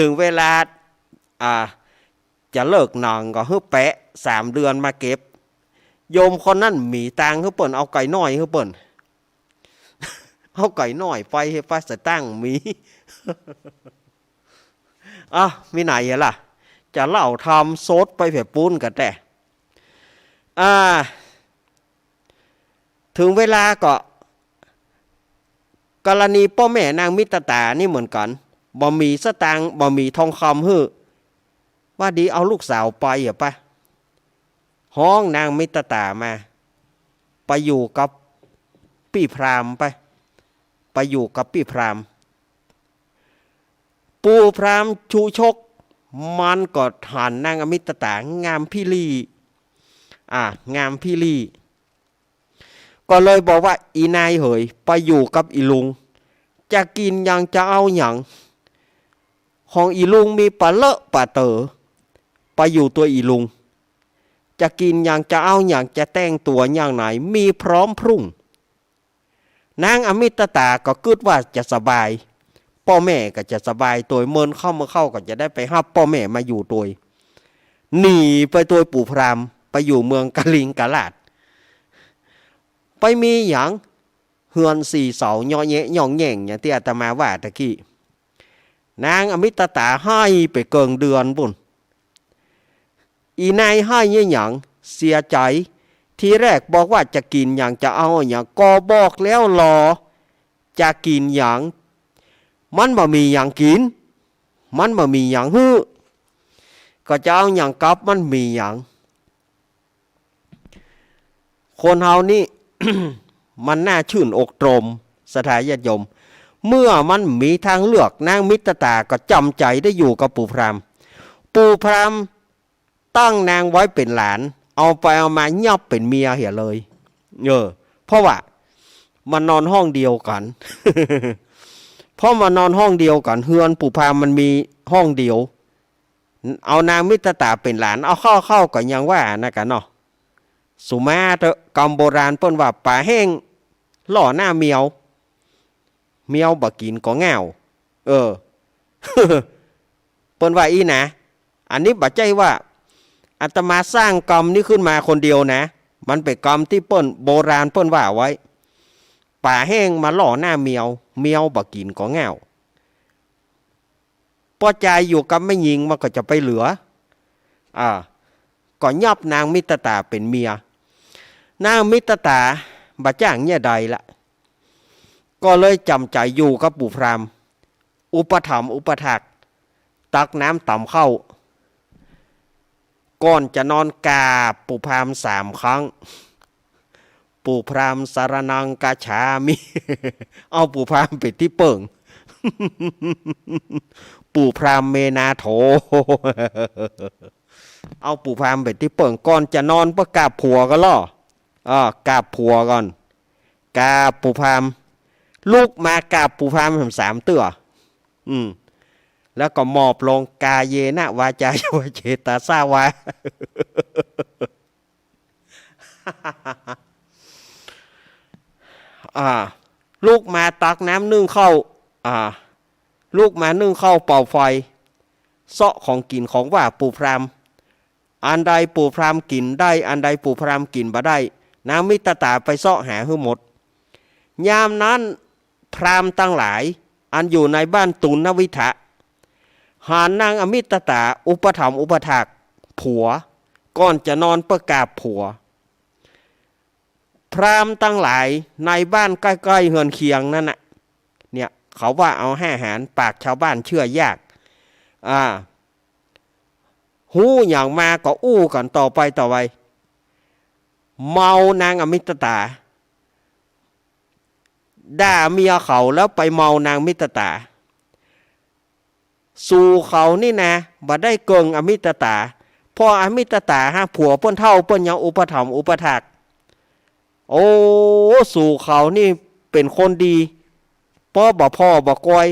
งเวลาจะเลิกหนังก็ฮึแปะ3 เดือนมาเก็บโยมคนนั้นมีตังฮึเปิ่นเอาไก่น้อยฮึเปิ่นเอาไก่น้อยไปให้ป้าสตั้งมีมีไหนล่ะจะเล่าทำโซดไปเผ็ดปูนกันแต่ถึงเวลาก็กรณีพ่อแม่นางมิตรตานี่เหมือนกันบ่มีสตางค์บ่มีทองคำฮื้อว่าดีเอาลูกสาวไปปะห้องนางมิตรตามาไปอยู่กับพี่พรามไปอยู่กับพี่พรามปูพรามชูชกมันก็หันนางอมิตรตางามพี่ลี่งามพี่ลี่ก็เลยบอกว่าอีนายเหยไปอยู่กับอีลุงจะกินยังจะเอาอย่างของอีลุงมีปลาเลอะปลาเต๋อไปอยู่ตัวอีลุงจะกินอย่างจะเอาอย่างจะแต่งตัวอย่างไหนมีพร้อมพรุ่งนางอมิตตาก็คิดว่าจะสบายพ่อแม่ก็จะสบายตัวเมินเข้าก็จะได้ไปฮับพ่อแม่มาอยู่ตัวหนีไปตัวปู่พรามไปอยู่เมืองกะลิงกะลาดไปมีอย่างเฮือน4 เสาย่อแยะย่องแย่งอย่างที่อาตมาว่าตะกี้นางอมิตตาให้ไปเกินเดือนปุ่นอีนายให้อย่างเสียใจทีแรกบอกว่าจะกินอย่างจะเอาอย่างก็บอกแล้วรอจะกินอย่างมันบ่มีอย่างกินมันบ่มีอย่างฮื้อก็จะเอาอย่างกับมันมีอย่างคนเฮานี่ มันน่าชื่นอกตรมสถาญาติโยมเมื่อมันมีทางเลือกนางมิตรตาก็จำใจได้อยู่กับปู่พรามตั้งนางไว้เป็นหลานเอาไปเอามายับเป็นเมียเหี่ยเลยเพราะว่ามันนอนห้องเดียวกัน เพราะมันนอนห้องเดียวกันเฮือนปู่พรามมันมีห้องเดียวเอานางมิตรตาเป็นหลานเอาเข้าก็ยังว่านะกันเนาะสุมาเตะกำโบราณเปิ้นว่าป่าแห้งหล่อหน้าเมียวบ่กินก็แง่วเปิ้นว่าอีนะอันนี้บ่ใจว่าอาตมาสร้างกรรมนี้ขึ้นมาคนเดียวนะมันเป็นกรรมที่เปิ้นโบราณเปิ้นว่าไว้ป่าแห้งมาหล่อหน้าเมียวบ่กินก็แง่ว พอใจอยู่กับไม่ยิงมันก็จะไปเหลือก็ยับนางมิตรตาเป็นเมียนางมิตรตาบาจ้างเนี่ยใดละก็เลยจำใจอยู่กับปู่พรามอุปถัมภ์อุปถักตักน้ำต่ำเข้าก่อนจะนอนกราบปู่พราม3 ครั้งปู่พรามสารนังกาฉามิ เอาปู่พรามเป็นที่เปิ่ง ปู่พรามเมนาโถ เอาปู่พรามเป็นที่เปิ่งก่อนจะนอนประกราบผัวก็ล่อกราบผัวก่อนกราบปู่พรามลูกมากราบปู่พราม3 เตื้อแล้วก็มอบลงกาเยนะวาจายวเจตาสาวา ลูกมาตักน้ำนึ่งเข้าลูกมานึ่งเข้าเป่าไฟเสาะของกินของว่าปู่พรามอันใดปู่พรามกินได้อันใดปู่พรามกินบ่ได้นางมิตรตาไปเสาะหาให้หมดยามนั้นพรามตั้งหลายอันอยู่ในบ้านตุนวิทะหานางอมิตรตาอุปถัมภ์อุปถากผัวก่อนจะนอนประกาศผัวพรามตั้งหลายในบ้านใกล้ๆเฮือนเคียงนั่นน่ะเนี่ยเขาว่าเอาให้อาหารปากชาวบ้านเชื่อยากหูอย่างมาก็อู้กันต่อไปเมานางอมิตรตาด่าเมียเขาแล้วไปเมานางมิตรตาสู่เขานี่นะบ่ได้เกิงอมิตรตาพ่ออมิตรตาผัวเปิ้นเท่าเปิ้นยังอุปถัมภ์อุปถากโอ้สู่เขานี่เป็นคนดีพ่อบ่กอย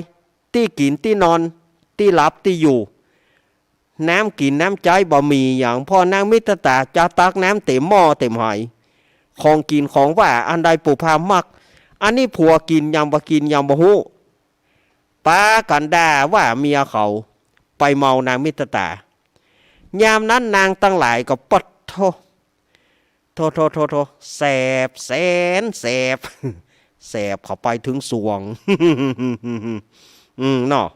ที่กินที่นอนที่หลับที่อยู่น้ำกินน้ำใจบ่มีอย่างพ่อนางมิตรตาจะตักน้ำเต็มหม้อเต็มหอยของกินของว่าอันใดปู่พรามมักอันนี้ผัวกินยังบ่กินยังบ่ฮู้ป้ากันด่าว่าเมียเขาไปเมานางมิตรตายามนั้นนางตั้งหลายก็ปดโทแสบแสนแสบแสบเข้าไปถึงสวง เนาะ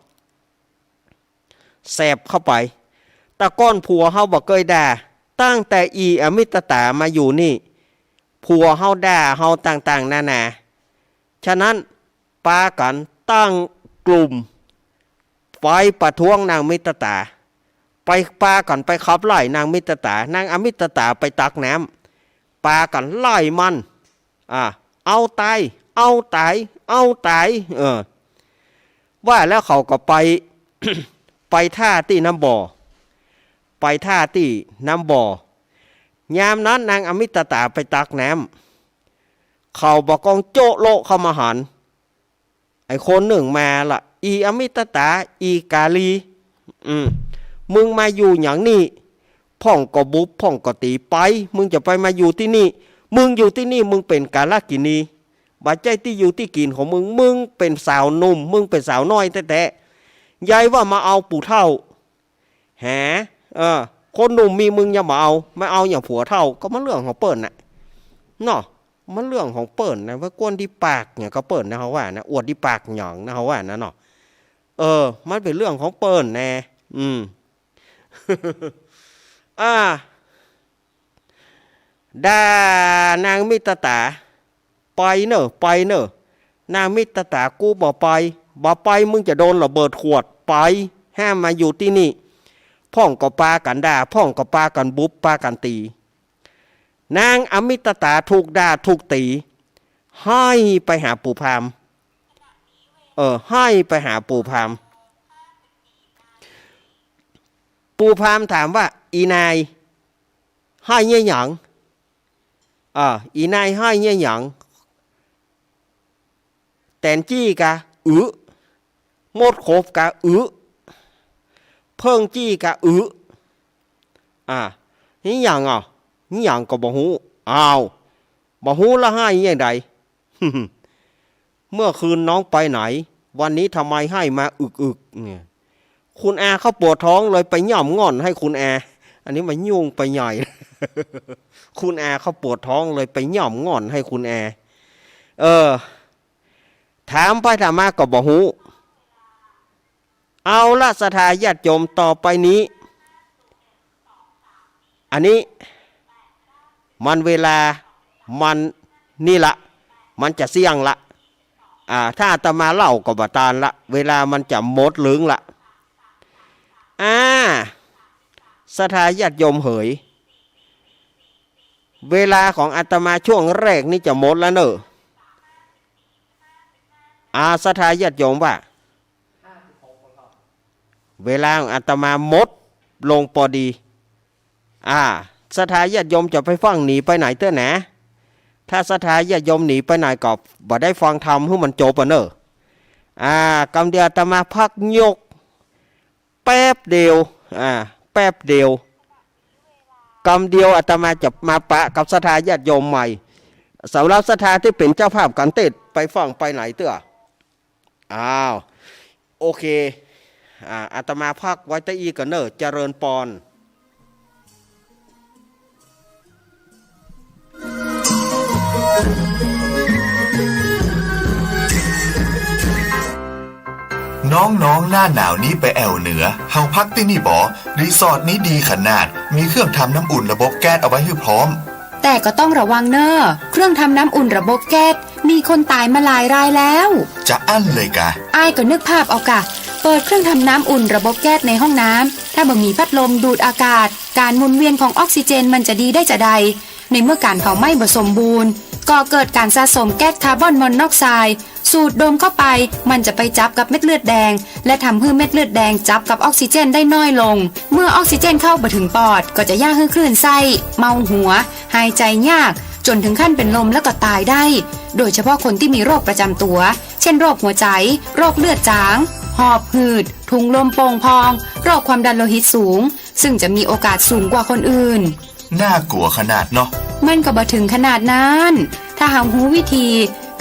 แสบเข้าไปตะก้อนผัวเฮาบ่เคยด่าตั้งแต่อมิตรตามาอยู่นี่ผัวเฮาด่าเฮาต่างๆนานาฉะนั้นปากันตั้งกลุ่มไปประท้วงนางมิตรตาไปปากันไปขับไล่นางมิตรตานางอมิตรตาไปตักน้ำปากันไล่มันเอาตายว่าแล้วเขาก็ไป ไปท่าที่น้ำบ่อยามนั้นนางอมิตรตาไปตักน้ำเขาบอกกองโจโลเข้ามาหันไอ้คนหนึ่งมาละอมิตรตากาลีมึงมาอยู่อย่างนี้พ่องก็บุบพ่องก็ตีไปมึงจะไปมาอยู่ที่นี่มึงอยู่ที่นี่มึงเป็นกาลกินีบาดใจที่อยู่ที่กินของมึงเป็นสาวหนุ่มมึงเป็นสาวน้อยแต่ยายว่ามาเอาปู่เท่าคนหนุ่มมีมึงอย่ามาเอาไม่เอาอย่างผัวเท่าก็มันเรื่องของเปิ่นน่ะเนาะมันเรื่องของเปิ่นนะว่ากวนที่ปากเนี่ยก็เปิ่นนะเขาว่านะอวดที่ปากหยองนะเขาว่านะเนาะมันเป็นเรื่องของเปิ่นแน่ด่านางมิตรตาไปเนอะนางมิตรตากูบ่ไปมึงจะโดนระเบิดขวดไปห้ามมาอยู่ที่นี่พ่องก็ปากันด่าพ่องก็ปากันบุบปากันตีนางอมิตรตาถูกด่าถูกตีให้ไปหาปู่พรามให้ไปหาปู่พรามปู่พรามถามว่าอีนายให้เงี้ยหยังอีนายให้เงี้ยหยังแตนจี้กะหมดโขบกะเพิ่งจี้กะนี่อย่างนี่อย่างก็บ่ฮู้บ่ฮู้ละให้ยังไง เมื่อคืนน้องไปไหนวันนี้ทำไมให้มาอึกเนี่ยคุณอาเขาปวดท้องเลยไปย่อมง่อนให้คุณอาอันนี้มันยุ่งไปใหญ่ คุณอาเขาปวดท้องเลยไปย่อมง่อนให้คุณอาถามไปถามมาก็บ่ฮู้ เอาละศรัทธาญาติโยมต่อไปนี้ อันนี้มันเวลามันนี่ละมันจะเสี่ยงละถ้าอาตมาเล่ากับบตาลละเวลามันจะหมดลึงละศรัทธาญาติโยมเหยเวลาของอาตมาช่วงแรกนี่จะหมดแล้วเนอะศรัทธาญาติโยมว่าเวลาของอาตมาหมดลงพอดีศรัทธาญาติโยมจะไปฟังหนีไปไหนเต้อนะถ้าศรัทธาญาติโยมหนีไปไหนก็บ่ได้ฟังธรรมให้มันจบเนอะกำเดียวอาตมาพักยกแป๊บเดียวแป๊บเดียวกำเดียวอาตมาจะมาปะกับศรัทธาญาติโยมใหม่สำหรับศรัทธาที่เป็นเจ้าภาพกันเต้ไปฟังไปไหนเต้อโอเคอาตมาพักไว้ตะอีกันเนอะเจริญปอนน้องๆหน้าหนาวนี้ไปแอวเหนือเฮาพักที่นี่บ่รีสอร์ทนี้ดีขนาดมีเครื่องทำน้ำอุ่นระบบแก๊สเอาไว้ให้พร้อมแต่ก็ต้องระวังเนอะเครื่องทำน้ำอุ่นระบบแก๊สมีคนตายมาหลายรายแล้วจะอั้นเลยกะอ้ายก็นึกภาพเอากะเปิดเครื่องทำน้ำอุ่นระบบแก๊สในห้องน้ำถ้าบ่มีพัดลมดูดอากาศการหมุนเวียนของออกซิเจนมันจะดีได้จะใดในเมื่อการเผาไหม้บ่สมบูรณ์ก็เกิดการสะสมแก๊สคาร์บอนมอนอกไซด์สูดดมเข้าไปมันจะไปจับกับเม็ดเลือดแดงและทำให้เม็ดเลือดแดงจับกับออกซิเจนได้น้อยลงเมื่อออกซิเจนเข้าไปถึงปอดก็จะยากให้คลื่นไส้เมาหัวหายใจยากจนถึงขั้นเป็นลมแล้วก็ตายได้โดยเฉพาะคนที่มีโรคประจำตัวเช่นโรคหัวใจโรคเลือดจางหอบหืดถุงลมโป่งพองโรคความดันโลหิตสูงซึ่งจะมีโอกาสสูงกว่าคนอื่นน่ากลัวขนาดเนาะมันก็บ่ถึงขนาดนั้นถ้าหารู้วิธี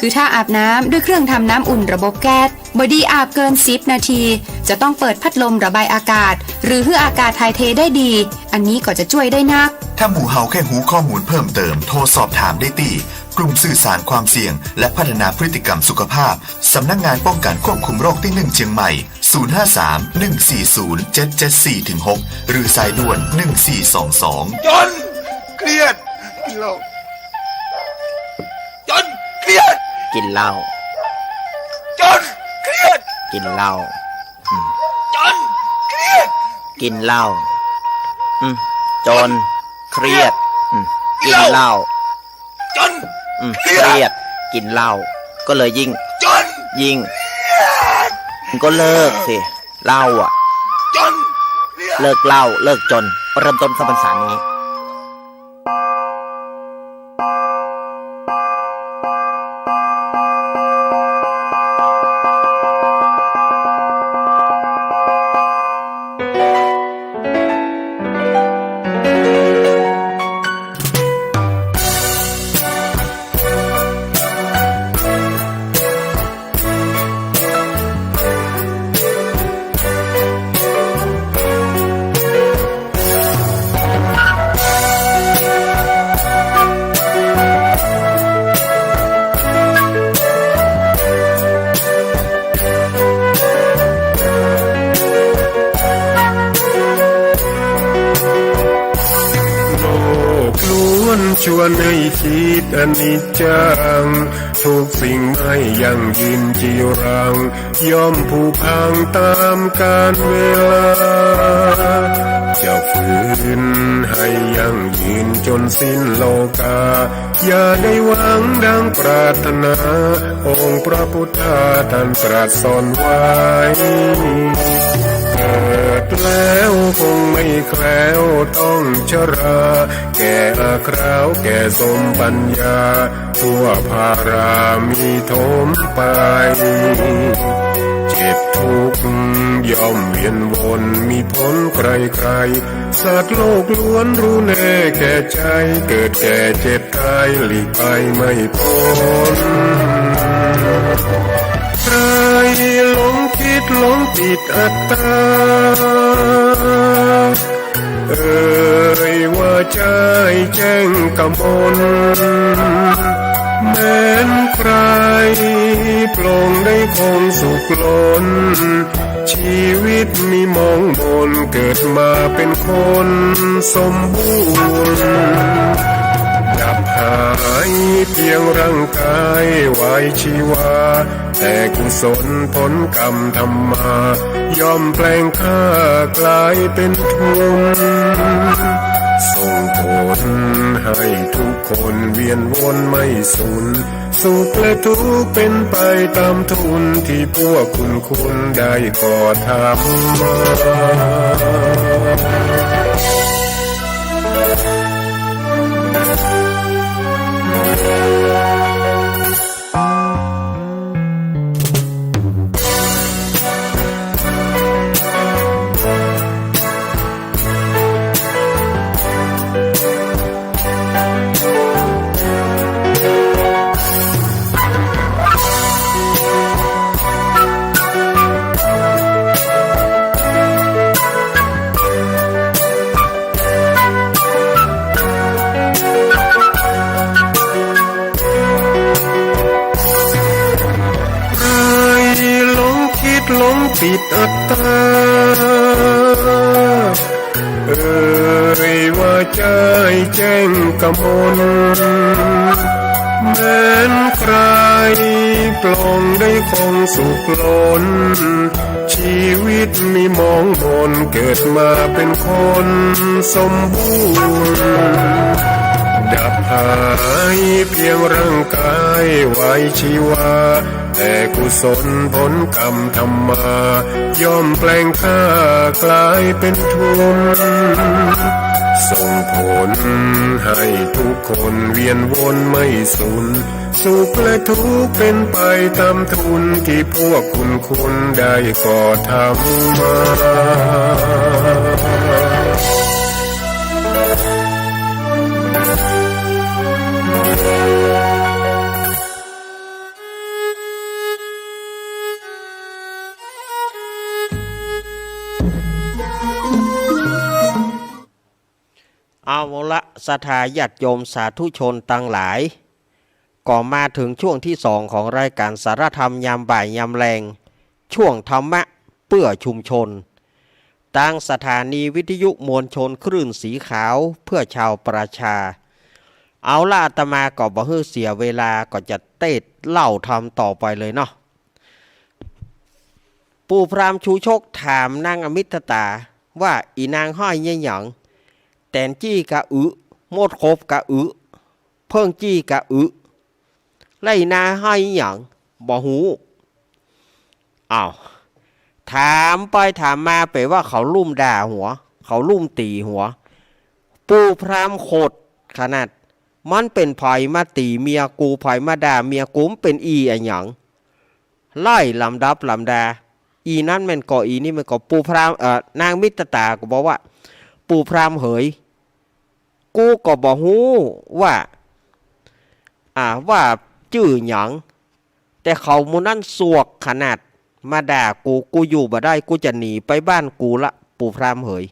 คือถ้าอาบน้ำด้วยเครื่องทำน้ำอุ่นระบบแก๊สบอดี้อาบเกิน10 นาทีจะต้องเปิดพัดลมระบายอากาศหรือให้อากาศถ่ายเทได้ดีอันนี้ก็จะช่วยได้นักถ้าหมู่เฮาแค่หูข้อมูลเพิ่มเติมโทรสอบถามได้ที่กลุ่มสื่อสารความเสี่ยงและพัฒนาพฤติกรรมสุขภาพสำนักงานป้องกันควบคุมโรคที่1เชียงใหม่053-140-774-6หรือสายด่วน1422จนเครียดกินเหล้าจนเครียดกินเหล้าจนเครียดกินเหล้าจนเครียดกินเหล้าจนเครียดกินเหล้าจนเครียดกินเหล้าก็เลยยิ่งก็เลิกสิเหล้าจนเลิกเหล้าเลิกจนเริ่มต้นเข้าพรรษานี้ชวนให้คิดอนิจจังทุกสิ่งไม่ยั่งยืนจีรังย่อมผุพังตามกาลเวลาจะฝืนให้ยั่งยืนจนสิ้นโลกาอย่าได้หวังดังปรารถนาองค์พระพุทธาท่านตรัสสอนไว้เกิดแล้วคงไม่แคล้วต้องชราแก่อาคราวแก่สมปัญญาทั่วภารามีทมไปเจ็บทุกข์ย่อมเวียนวนมีพ้นใครๆสัตว์โลกล้วนรู้แน่แก่ใจเกิดแก่เจ็บตายหลีกไปไม่พ้นใครหลงคิดหลงติดอัตตาว่าใจแจ้งกำมลแม้นใครปลงได้คงสุขล้นชีวิ ดมาเป็นคนสมบูรณ์ดับหายเพียงร่างกายไว้ชีวาแต่กุศลผลกรรมทำมาย่อมแปลงค่ากลายเป็นทุนส่งผลให้ทุกคนเวียนวนไม่สูญสุขและทุกข์เป็นไปตามทุนที่พวกคุณได้ก่อทำมา หลงปิดอัตตาว่าใจแจ้งกมลแม้นใครปลงได้คงสุขล้นชีวิตมีมองมนเกิดมาเป็นคนสมบูรณ์ดับหายเพียงร่างกายไว้ชีวาแต่กุศลผลกรรมทำมาย่อมแปลงค่ากลายเป็นทุนส่งผลให้ทุกคนเวียนวนไม่สูญสุขและทุกข์เป็นไปตามทุนที่พวกคุณได้ก่อทำมาเอาละศรัทธาญาติโยมสาธุชนตั้งหลายก็มาถึงช่วงที่2ของรายการสารธรรมยามบ่ายยามแรงช่วงธรรมะเพื่อชุมชนตั้งสถานีวิทยุมวลชนคลื่นสีขาวเพื่อชาวประชาเอาละอาตมาก็บ่ฮื้อเสียเวลาก็จะเต้เล่าทำต่อไปเลยเนาะปู่พราหมณ์ชูชกถามนางอมิตตาว่าอีนางห้อยเนี่ยหยังแตนจี้กะโมดคบกะเพิ่งจี้กะไล่นาให้หยังบ่หูอ้าวถามไปถามมาไปว่าเขาลุ่มด่าหัวเขาลุ่มตีหัวปู่พราหมณ์โคตรขนาดมันเป็นไผมาตีเมียกูไผมาด่าเมียกูเป็นอีอะหยังไล่ลำดับลำดาอีนั่นมันก็อีนี่มันก็ปู่พราหมณ์นางมิตรตาก็บอกว่าปู่พราหมณ์เหยกูก็บอกฮู้ว่าชื่อหยังแต่เขามูนั่นสวกขนาดมาด่ากูอยู่บ่ได้กูจะหนีไปบ้านกูละปู่พราหมณ์เหย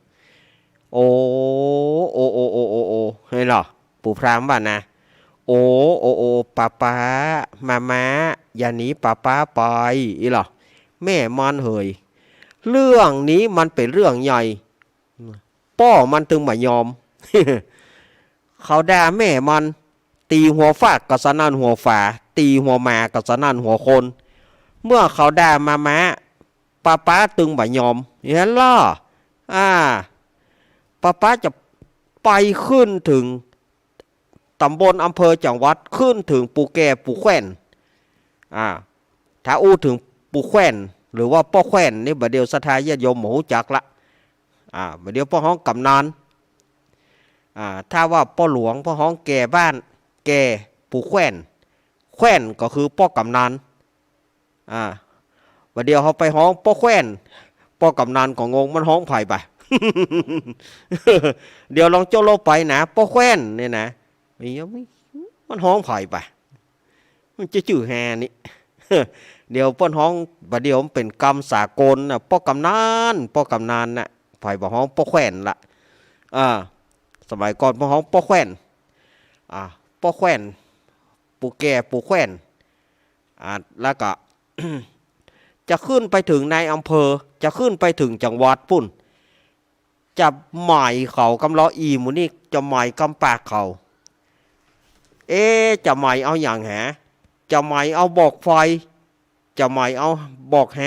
โอ้เฮ้ยหรอปู่พราหมณ์ว่านะโอ้ป้ามาอย่าหนีป้าไปอีหรอแม่มันเหยเรื่องนี้มันเป็นเรื่องใหญ่ป้อมันถึงมายอม เขาด่าแม่มันตีหัวฟาดก็สนั่นหัวฝาตีหัวมาก็สนั่นหัวคนเมื่อเขาด่ามาป้าตึงบ่ยอมเห็นล่ะป้าจะไปขึ้นถึงตำบลอำเภอจังหวัดขึ้นถึงปู่แก่ปู่แขวนถ้าอู้ถึงปู่แขวนหรือว่าป้อแขวนนี่บัดเดียวศรัทธาญาติโยมหมูจักละบัดเดียวป้อห้องกำนันถ้าว่าป้อหลวงป้อห้องแก่บ้านแก่ปู่แขวนก็คือป้อกำนันบัดเดียวเขาไปห้องป้อแขวนป้อกำนันก็งงมันห้องไผ่ไป เดี๋ยวลองโจโลไปนะป้อแขวนเนี่ยนะมันห้องไผ่ไปมันจะชื่อแฮนี่ เดี๋ยวป้อนห้องบัดเดียวมันเป็นกรรมสากลนะป้อกำนันน่ะไผ่บ่ห้องป้อแขวนละสมัยก่อนป้อห้องป้อแขวนป้อแขวนปู่แก่ปู่แขวนแล้วก็ จะขึ้นไปถึงในอำเภอจะขึ้นไปถึงจังหวัดปุ่น จับหมายเขากำล้ออีหมูนี่จะหมายกำปากเขาจะหมายเอาอย่างหาจะหมายเอาบอกไฟจะหมายเอาบอกแฮ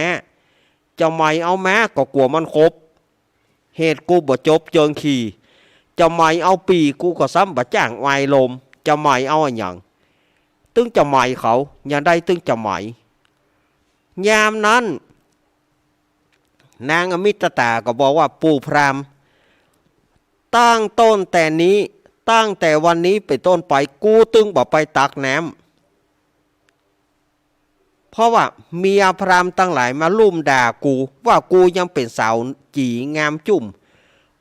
จะหมายเอาแม้ก็กลัวมันครบเหตุกูบ่จบเจิงขี่จะหมายเอาปีกูก็ซ้ำบ่จ้างไวลมจะหมายเอาอย่างตึงจะหมายเขาอย่าได้ตึงจะหมายยามนั้นนางอมิตตาก็บอกว่าปู่พราหมณ์ตั้งต้นแต่นี้ตั้งแต่วันนี้ไปต้นไปกูตึงบอกไปตักน้ำเพราะว่าเมียพราหมณ์ตั้งหลายมาลุ่มด่ากูว่ากูยังเป็นสาวจีงามจุ่ม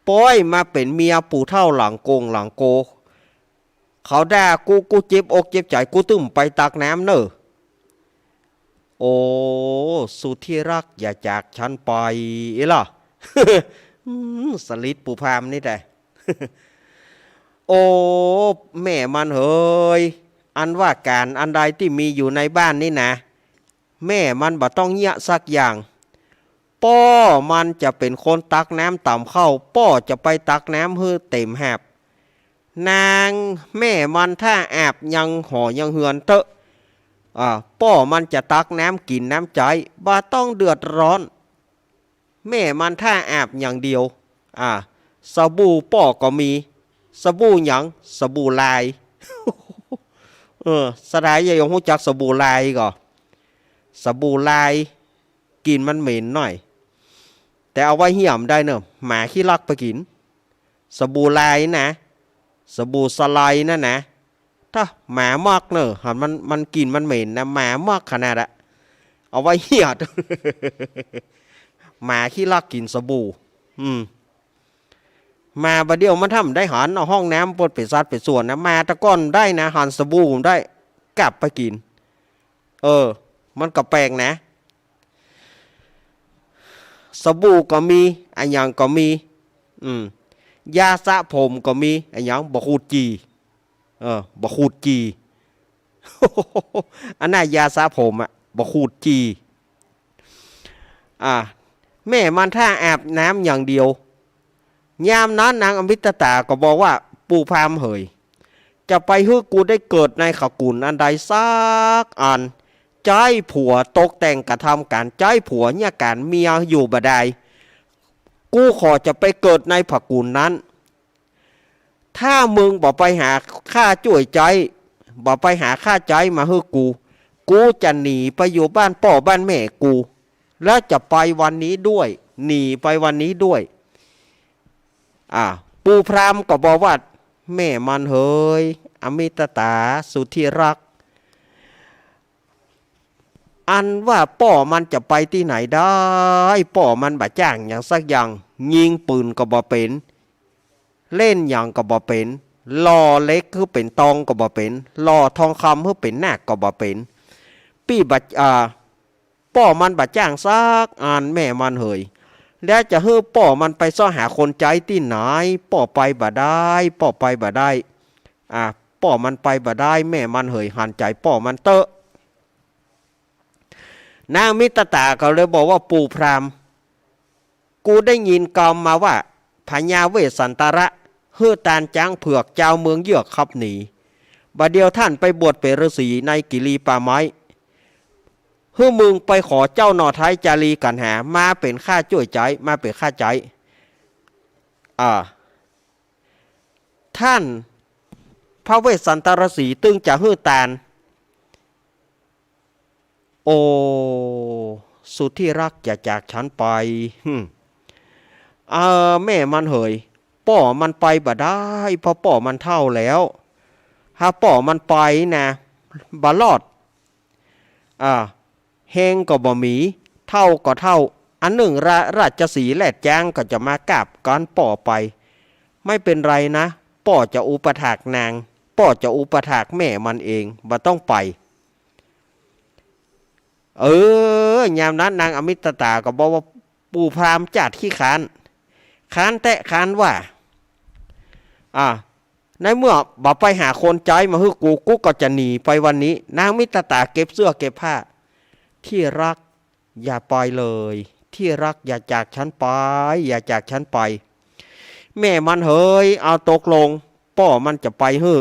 ป้อยมาเป็นเมียปู่เท่าหลังโกงหลังโกเขาด่ากูเจ็บอกเจ็บใจกูตึงไปตักน้ำเนอะโอ้สุที่รักอย่าจากฉันไปล่ะ สลิดปู่พราหมณ์นี่แต่ โอ้แม่มันเฮ้ยอันว่าการอันใดที่มีอยู่ในบ้านนี่นะแม่มันบ่ต้องเงี้ยสักอย่างป้อมันจะเป็นคนตักน้ำต่ำเข้าป้อจะไปตักน้ำเฮือเต็มแหบนางแม่มันถ้าอาบยังห่อยังเหือนเตอะป้อมันจะตักน้ำกินน้ำใจบ่ต้องเดือดร้อนแม่มันถ้าอาบอย่างเดียวสบู่ป้อก็มีสบู่หยังสบู่ลาย สลายยังหูจักสบู่ลายก่อสบู่ลายกินมันเหม็นหน่อยแต่เอาไว้เหี่ยมได้เนอะหมาขี้ลักไปกินสบู่ลายนะสบู่สไลด์นั่นนะถ้าหมามากเนอะหันมันกินมันเหม็นนะหมามากขนาดอะเอาไว้เหี่ยด หมาขี้ลักกินสบู่มาบะเดียวมันทำได้หันเอาห้องน้ำปนเป็ดซัดเป็ดส่วนนะมาตะก้อนได้นะหันสบู่ได้กลับไปกินมันก็แปลงนะสบู่ก็มีอันยังก็มียาสระผมก็มีอันยังบะขูดจีบะขูดจี อันน่ายาสระผมอะบะขูดจีแม่มันถ้าอาบน้ำอย่างเดียวยามนั้นนางอมิตตาก็บอกว่าปู่พราหมณ์เหยจะไปฮื้อกูได้เกิดในขกุลอันใดซักอันใจผัวตกแต่งกระทำการใจผัวเนี่ยการเมียอยู่บ่ได้กูขอจะไปเกิดในขกุลนั้นถ้ามึงบอกไปหาข้าจ่วยใจบอกไปหาข้าใจมาฮื้อกูจะหนีไปอยู่บ้านพ่อบ้านแม่กูแล้วจะไปวันนี้ด้วยหนีไปวันนี้ด้วยปู่พราหมณ์ก็บอกว่าแม่มันเฮยอมิตตาสุที่รักอันว่าป่อมันจะไปที่ไหนได้ป่อมันบ่จ้างอย่างสักอย่างยิงปืนก็บ่เป็นเล่นอย่างก็บ่เป็นล่อเล็กคือเป็นตองก็บ่เป็นล่อทองคำคือเป็นหนักก็บ่เป็นปี้บัดป่อมันบ่จ้างสักอันแม่มันเฮยแล้วจะฮื้อป่อมันไปซ่อหาคนใจที่ไหนป่อไปบ่ได้ป่อไปบ่ได้ป่อมันไปบ่ได้แม่มันเหยหันใจป่อมันเตอะนางมิตตาเขาเลยบอกว่าปู่พราหมณ์กูได้ยินกล่าวมาว่าพญาเวสสันตระฮื้อตานจ้างเผือกเจ้าเมืองเยือกขับหนีบัดเดียวท่านไปบวชเป็นฤาษีในกิลีป่าไม้ฮื้อมึงไปขอเจ้าหน่อไทยจารีกันหามาเป็นข้าจ่วยใจมาเป็นข้าใจท่านพระเวสสันตรสีตึงจะฮื้อตานโอ้สุดที่รักอย่าจากฉันไปแม่มันเหยป่อมันไปบ่ได้เพราะป่อมันเท่าแล้วถ้าป่อมันไปนะบ่รอดเฮงก็บ่มีเท่าก็เท่าอันหนึ่งราชสีห์แลดจ้างก็จะมากราบการป่อไปไม่เป็นไรนะป่อจะอุปถากนางป่อจะอุปถากแม่มันเองบ่ต้องไปยามนั้นนางอมิตตาก็บอกว่าปู่พราหมณ์จัดขี้ค้านแตะค้านว่าในเมื่อบ่ไปหาคนใจมาฮื้อกูก็จะหนีไปวันนี้นางมิตตาเก็บเสื้อเก็บผ้าที่รักอย่าไปเลยที่รักอย่าจากฉันไปอย่าจากฉันไป แม่มันเฮยเอาตกลงป้อมันจะไปเฮ้อ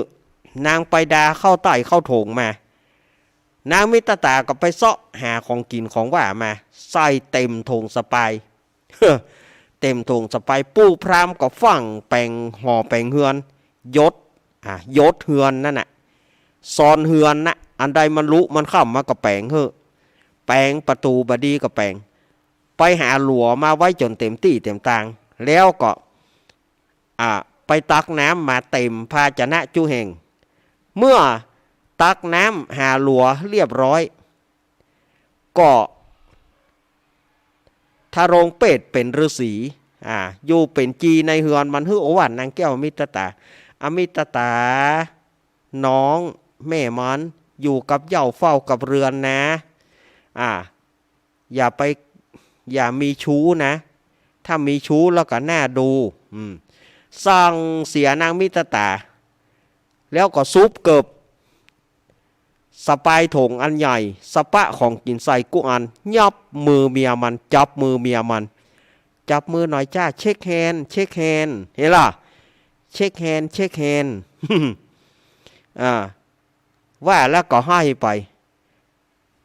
นางไปดาเข้าใต้เข้าโถงมานางมิตรตาก็ไปเสาะหาของกินของว่ามาใส่เต็มโถงสปายเต็มโถงสปายปู่พรามก็ฟังแปลงห่อแปลงเฮือนยศยศเฮือนนั่นน่ะซอนเฮือนนะอันใดมันรู้มันข้ามมาก็แปลงเฮ้อแปลงประตูบดีก็แปลงไปหาหลัวมาไว้จนเต็มที่เต็มตางแล้วก็ไปตักน้ำมาเต็มภาชนะจุแห่งเมื่อตักน้ำหาหลัวเรียบร้อยก็ทารงเป็ดเป็นฤาษีอยู่เป็นจีในเฮือนมันฮือโอวันนางแก้วมิตรตาอมิตรตาน้องแม่มันอยู่กับเหย่าเฝ้ากับเรือนนะอย่ามีชู้นะถ้ามีชู้แล้วก็น่าดูสั่งเสียนางมิตรตาแล้วก็ซุปเกิบสปายถงอันใหญ่สปะของกินใส่กุอันยับมือเมียมันจับมือเมียมันจับมือหน่อยจ้าเช็คแฮนด์เช็คแฮนด์เห็นล่ะเช็คแฮนด์เช็คแฮนด์ว่าแล้วก็ให้ไป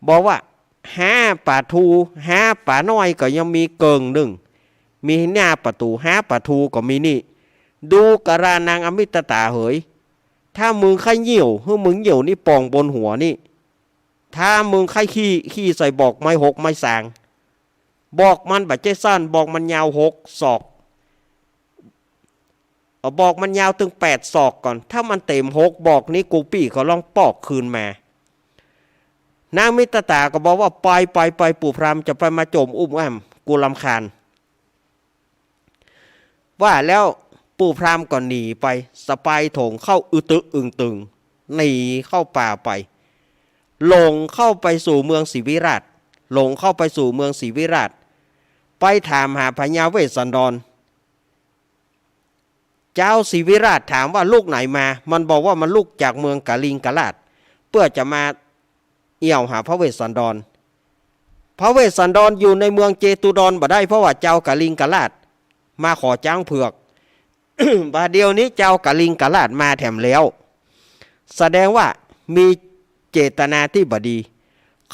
บอกว่า5 ป่าทู5 ป่าน้อยก็ยังมีเกิงหนึ่งมีหน้าประตู5 ป่าทูก็มีนี่ดูกระรานางอมิตรตาเหยถ้ามึงไข้เหี่ยวมึงเหี่ยวนี่ปองบนหัวนี่ถ้ามึงไข้ขี้ใส่บอกไม้หกไม้สางบอกมันแบบเจสั้นบอกมันยาว6 ศอกบอกมันยาวถึง8 ศอกก่อนถ้ามันเต็ม6 บอกนี้กูปี้เขาลองปอกคืนมานางมิตรตาก็บอกว่าไปปู่พรามจะไปมาโจมอุ้มแอมกูรำคาญว่าแล้วปู่พรามก็หนีไปสปายโถงเข้าอึตึอึงตึงหนีเข้าป่าไปลงเข้าไปสู่เมืองศรีวิราชลงเข้าไปสู่เมืองศรีวิราชไปถามหาพญาเวสสันดรเจ้าศรีวิราชถามว่าลูกไหนมามันบอกว่ามันลูกจากเมืองกาลิงกาลาดเพื่อจะมาเอี่ยวหาพระเวสสันดรพระเวสสันดรอยู่ในเมืองเจตุดรบ่ได้เพราะว่าเจ้ากาลิงกาลาดมาขอจ้างเผือก บาเดียวนี้เจ้ากาลิงกาลาดมาแถมแล้วแสดงว่ามีเจตนาที่บดี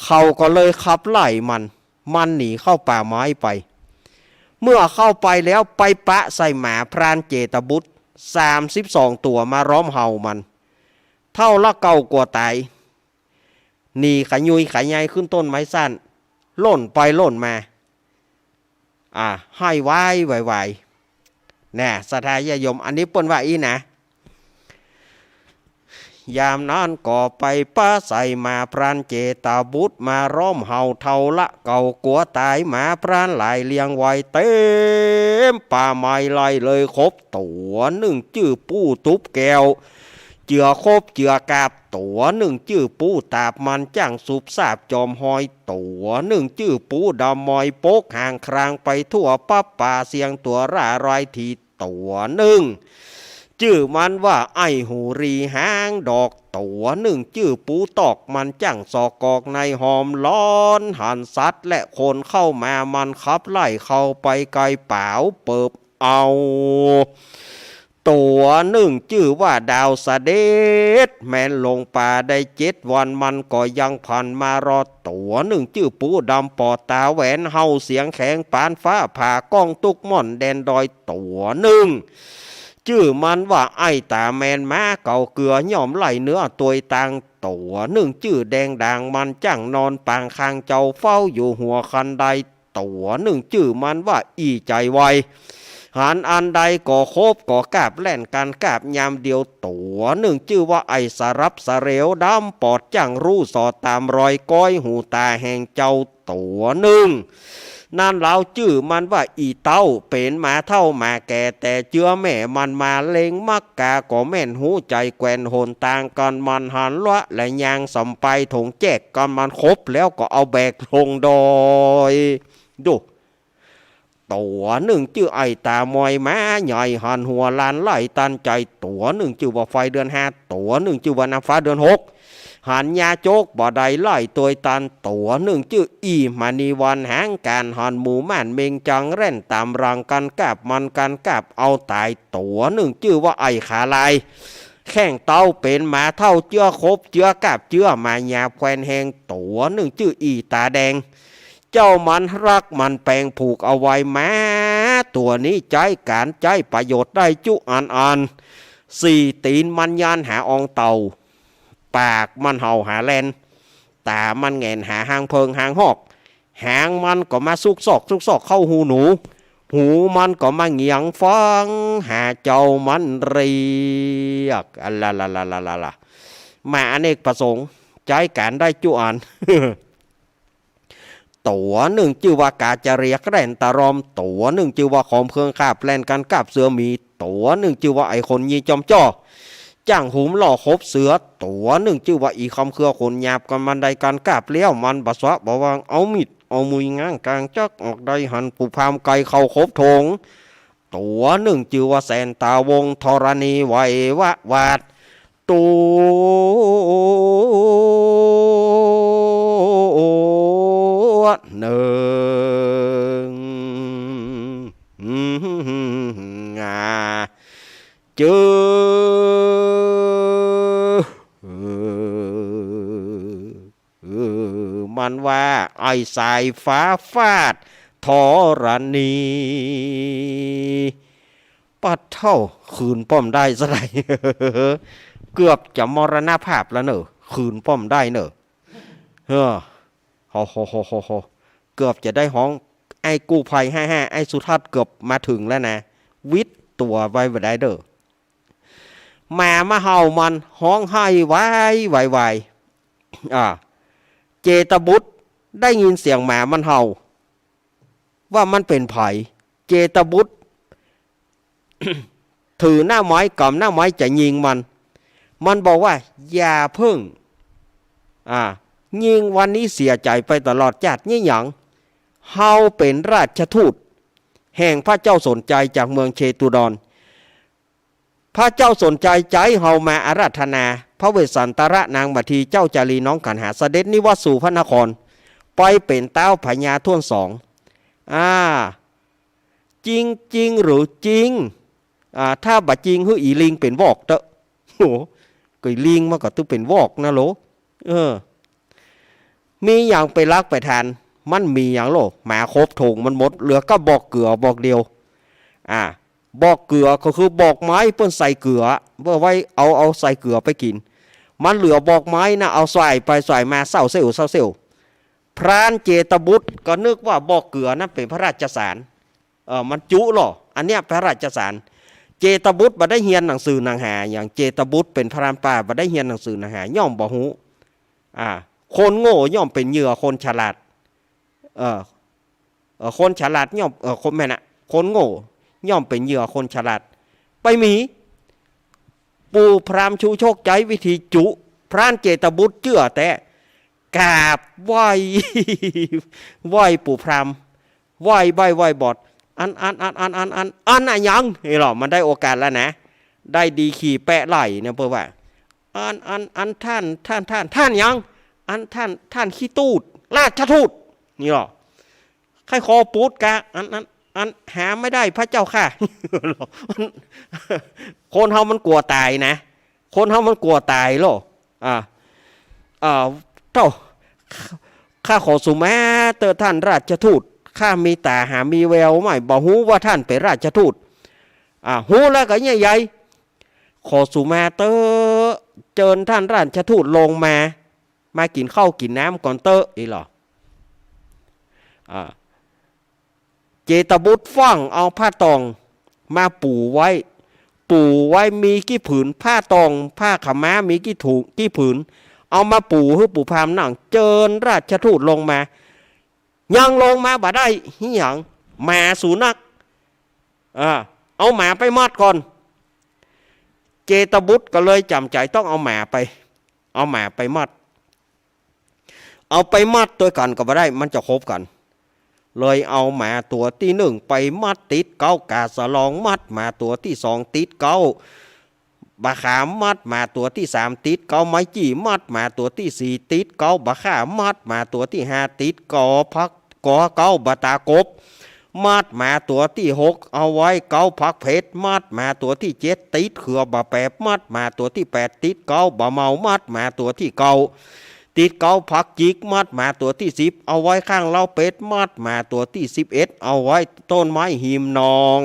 เขาก็เลยขับไล่มันหนีเข้าป่าไม้ไปเมื่อเข้าไปแล้วไปปะใส่หมาพรานเจตบุตร32 ตัวมาร้อมเห่ามันเท่าละเก่ากว่าตายหนีขยุยขยายขึ้นต้นไม้สั้นล่นไปล่นมาให้ไว้ไวๆน่ะสทายยมอันนี้เปิ้นว่าอีนะยามนั้นก็ไปป้าใส่มาพรานเจตบุตรมาร้อมเห่าเท่าละเก่ากลัวตายหมาพรานหลายเลี้ยงไว้เต็มป่าไม้ไล่เลยครบตัวหนึ่งชื่อปู้ทุบแก้วเจือครบเจือกาบตัวหนึ่งชื่อปู้ตาบมันจ้างสุบสาบจอมหอยตัวหนึ่งชื่อปู้ดำมอยโปกห่างครางไปทั่วป้าป่าเสียงตัวร่ารายทีตัวหนึ่งชื่อมันว่าไอหูรีหางดอกตัวหนึ่งชื่อปูตอกมันจ้างสอกกอกในหอมร้อนหันซัดและคนเข้ามามันขับไล่เข้าไปไกลเปล่าเปิบเอาตัวหนึ่งชื่อว่าดาวสเดชแม้นลงป่าได้7 วันมันก็ยังพันมารอตัวหนึ่งชื่อปูดำปอดตาแหวนเฮาเสียงแข็งปานฟ้าผ่ากล้องตุกม่อนแดนดอยตัวหนึ่งชื่อมันว่าไอตาแมนม้าเก่าเกลือย่อมไหลเนื้อตัวต่างตัวหนึ่งชื่อแดงด่างมันจังนอนปางคางเจ้าเฝ้าอยู่หัวคันใดตัวหนึ่งชื่อมันว่าอีใจไวหันอันใดก่อโคบก่อกาบแล่นกันกาบยามเดียวตัวหนึ่งชื่อว่าไอสรับสเรวดำปอดจังรู้สอดตามรอยก้อยหูตาแห่งเจ้าตัวหนึ่งนั่นเราชื่อมันว่าอีเต้าเป็นหมาเท่าหมาแก่แต่เจือแม่มันมาเล็งมักกาก็แม่นหูใจแกวนโหนต่างกันมันหันละและยางสัมไปถงแจกกันมันครบแล้วก็เอาแบกลงดอยดูตัวหนึ่งชื่อไอตามอยม้าใหญ่หันหัวลานไล่ตันใจตัวหนึ่งชื่อว่าไฟเดือน5ตัวหนึ่งชื่อว่านางฟ้าเดือน6 หันยาโจกบ่ได้ไล่ตัวตันตัวหนึ่งชื่ออีมานีวันหางการหันหมู่ม่านเมงจังเร่นตามรังกันกาบมันกันกาบเอาตายตัวหนึ่งชื่อว่าไอ้ขาลายแข้งเต้าเป็นหมาเท่าเจื้อคบเจื้อกาบเจื้อมาหยาบแควนแหงตัวหนึ่งชื่ออีตาแดงเจ้ามันรักมันแปลงผูกเอาไว้แม้ตัวนี้ใจการใจประโยชน์ได้จุอันสี่ตีนมันยานหาอองเต่าปากมันเห่าหาแลนตามันแงนหาหางเพิงหางหอกหางมันก็มาซุกซอกเข้าหูหนูหูมันก็มาเงียงฟังหาเจ้ามันเรียกละมาอเนกประสงค์ใจการได้จุอัน ตัวหนึ่งชื่อว่ากาจะเรียกแร่นตารอมตัวหนึ่งชื่อว่าของเพืองคาบแล่นกันกาบเสือมีตัวหนึ่งชื่อว่าไอคนยีจอมจ้อจ้างหุมหล่อคบเสือตัวหนึ่งชื่อว่าอีคำเครือคนหยาบกันมันใดกันกาบเลี้ยวมันบัสวะบอกว่าเอามิดเอามุยง้างกลางจักออกได้หันปูพามไก่เข้าคบทงตัวหนึ่งชื่อว่าแสนตาวงธรณีไหววาดตัวหนึ่งเจอมันว่าไอ้สายฟ้าฟาดธรณีปัดเท่าคืนป้อมได้ซะไร เกือบจะมรณภาพแล้วเนอะคืนป้อมได้เนอะโหเกือบจะได้ห้องไอ้กู้ภัย55ไอ้สุทัศน์เกือบมาถึงแล้วนะวิทย์ตัวไว้บ่ได้เด้อมาเห่ามันห้องให้ไว้เจตบุตรได้ยินเสียงหมามันเห่าว่ามันเป็นไผเจตบุตร ถือหน้าไม้กำหน้าไม้จะยิงมันบอกว่าอย่าเพิ่งยิงวันนี้เสียใจไปตลอดชาตินี่หยังเฮาเป็นราชทูตแห่งพระเจ้าสนใจจากเมืองเชตุดรพระเจ้าสนใจใจเฮามาอาราธนาพระเวสสันตระนางบัทีเจ้าจารีน้องกันหาเสด็จนิวัตสู่พระนครไปเป็นเต้าพญาท่วนสองจริงหรือจริงถ้าบ่จริงคืออีลิงเป็นวอกเตอะโหก็ลิงมาก็ต้องเป็นวอกนะโหลมีอย่างไปลักไปทานมันมีอย่างโลหมาครบถงมันหมดเหลือก็บอกเกลือบอกเดียวบอกเกลือก็คือบอกไม้เปิ้นใส่เกลือเพื่อไว้เอาใส่เกลือไปกินมันเหลือบอกไม้นะเอาใส่ไปใส่มาเศร้าเซลพรานเจตบุตรก็นึกว่าบอกเกลือนั้นเป็นพระราชสารมันจุหรออันเนี้ยพระราชสารเจตบุตรบ่ได้เรียนหนังสือหนังหาอย่างเจตบุตรเป็นพรานป่าบ่ได้เรียนหนังสือหนังหาย่อมบ่ฮู้คนโง่ย่อมเป็นเหยื่อคนฉลาดคนฉลาดย่อมคนแม่น่ะคนโง่ย่อมเป็นเหยื่อคนฉลาดไปมีปู่พรามชูโชคใจวิธีจุพรานเจตบุตรเจือแต่กราบไหว้ปู่พรามไหว้บอดอันยังเฮ้ยหรอมันได้โอกาสแล้วนะได้ดีขี่แปะไหลเนี่ยเพื่อว่าอันท่านยังอันท่านขี้ตูดราชทูตนี่หรอใครคอปูดกะอันหาไม่ได้พระเจ้าค่ะ คนเฮามันกลัวตายนะคนเฮามันกลัวตายหรอเท่าข้าขอสุมาเตอท่านราชทูตข้ามีตาหามีแววไม่บอกฮู้ว่าท่านเป็นราชทูตฮู้แล้วก็ใหญ่ๆขอสุมาเตอเจิญท่านราชทูตลงมากินข้าวกินน้ำก่อนเตออีหรอเจตบุตรฟังเอาผ้าตองมาปูไว้มีกี่ผืนผ้าตองผ้าขม้ามีกี่ผืนเอามาปูให้ปู่พรามนั่งเจิญราชทูตลงมายังลงมาบ่ได้หิหยังหมาสุนัขเอาหมาไปมัดก่อนเจตบุตรก็เลยจำใจต้องเอาหมาไปมัดตัวกันก็บ่ได้มันจะคบกันเลยเอาหมาตัวที่1ไปมัดติดเก้ากาสลองมัดหมาตัวที่2ติดเก้า บะขามมัดมาตัวที่3ติดเกาไม้จี้มัดมาตัวที่4ติดเกาบะข่ามัดมาตัวที่5ติดกอพักกอเกาบะตากบมัดมาตัวที่6เอาไว้เกาพักเพชรมัดมาตัวที่7ติดเขือบะแปบมัดมาตัวที่8ติดเกาบะเมามัดมาตัวที่เกาติดเกาพักจิกมัดมาตัวที่10เอาไว้ข้างเล้าเป็ดมัดมาตัวที่11เอาไว้ต้นไม้หิมนอง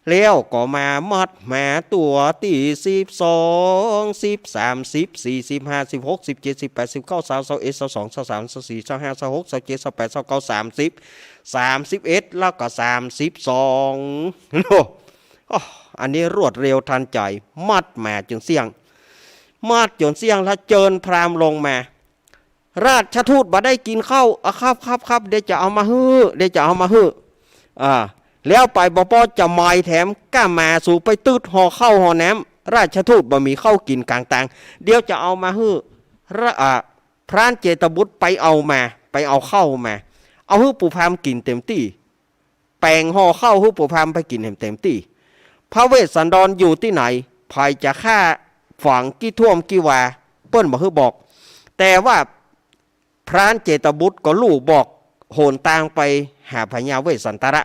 แล้วก็มามัดมาตัวที่12 10 30 40 50 60 70 80 90 21 22 23 24 25 26 27 28 29 30 31แล้วก็32โอ้อันนี้รวดเร็วทันใจมัดมาจนเสี่ยงมัดจนเสี่ยงแล้วเจิญพรามลงมาราชทูตบ่ได้กินข้าวครับเดี๋ยวจะเอามาฮื้อแล้วไปบ่ปอจะหมายแถมก้ามาสู่ไปตืดห่อข้าวห่อแหนมราชทูตบ่มีข้าวกินกลางต่างเดี๋ยวจะเอามาฮื้อพรานเจตบุตรไปเอาข้าวมาเอาฮื้อปู่พามกินเต็มที่แปลงห่อข้าวฮื้อปู่พามไปกินเต็มที่พระเวสสันดรอยู่ที่ไหนภัยจะฆ่าฝังกี่ท่วมกี่วาเปิ้นบ่ฮื้อบอกแต่ว่าพรานเจตบุตรก็ลูกบอกโหนตางไปหาพญาเวสสันตระ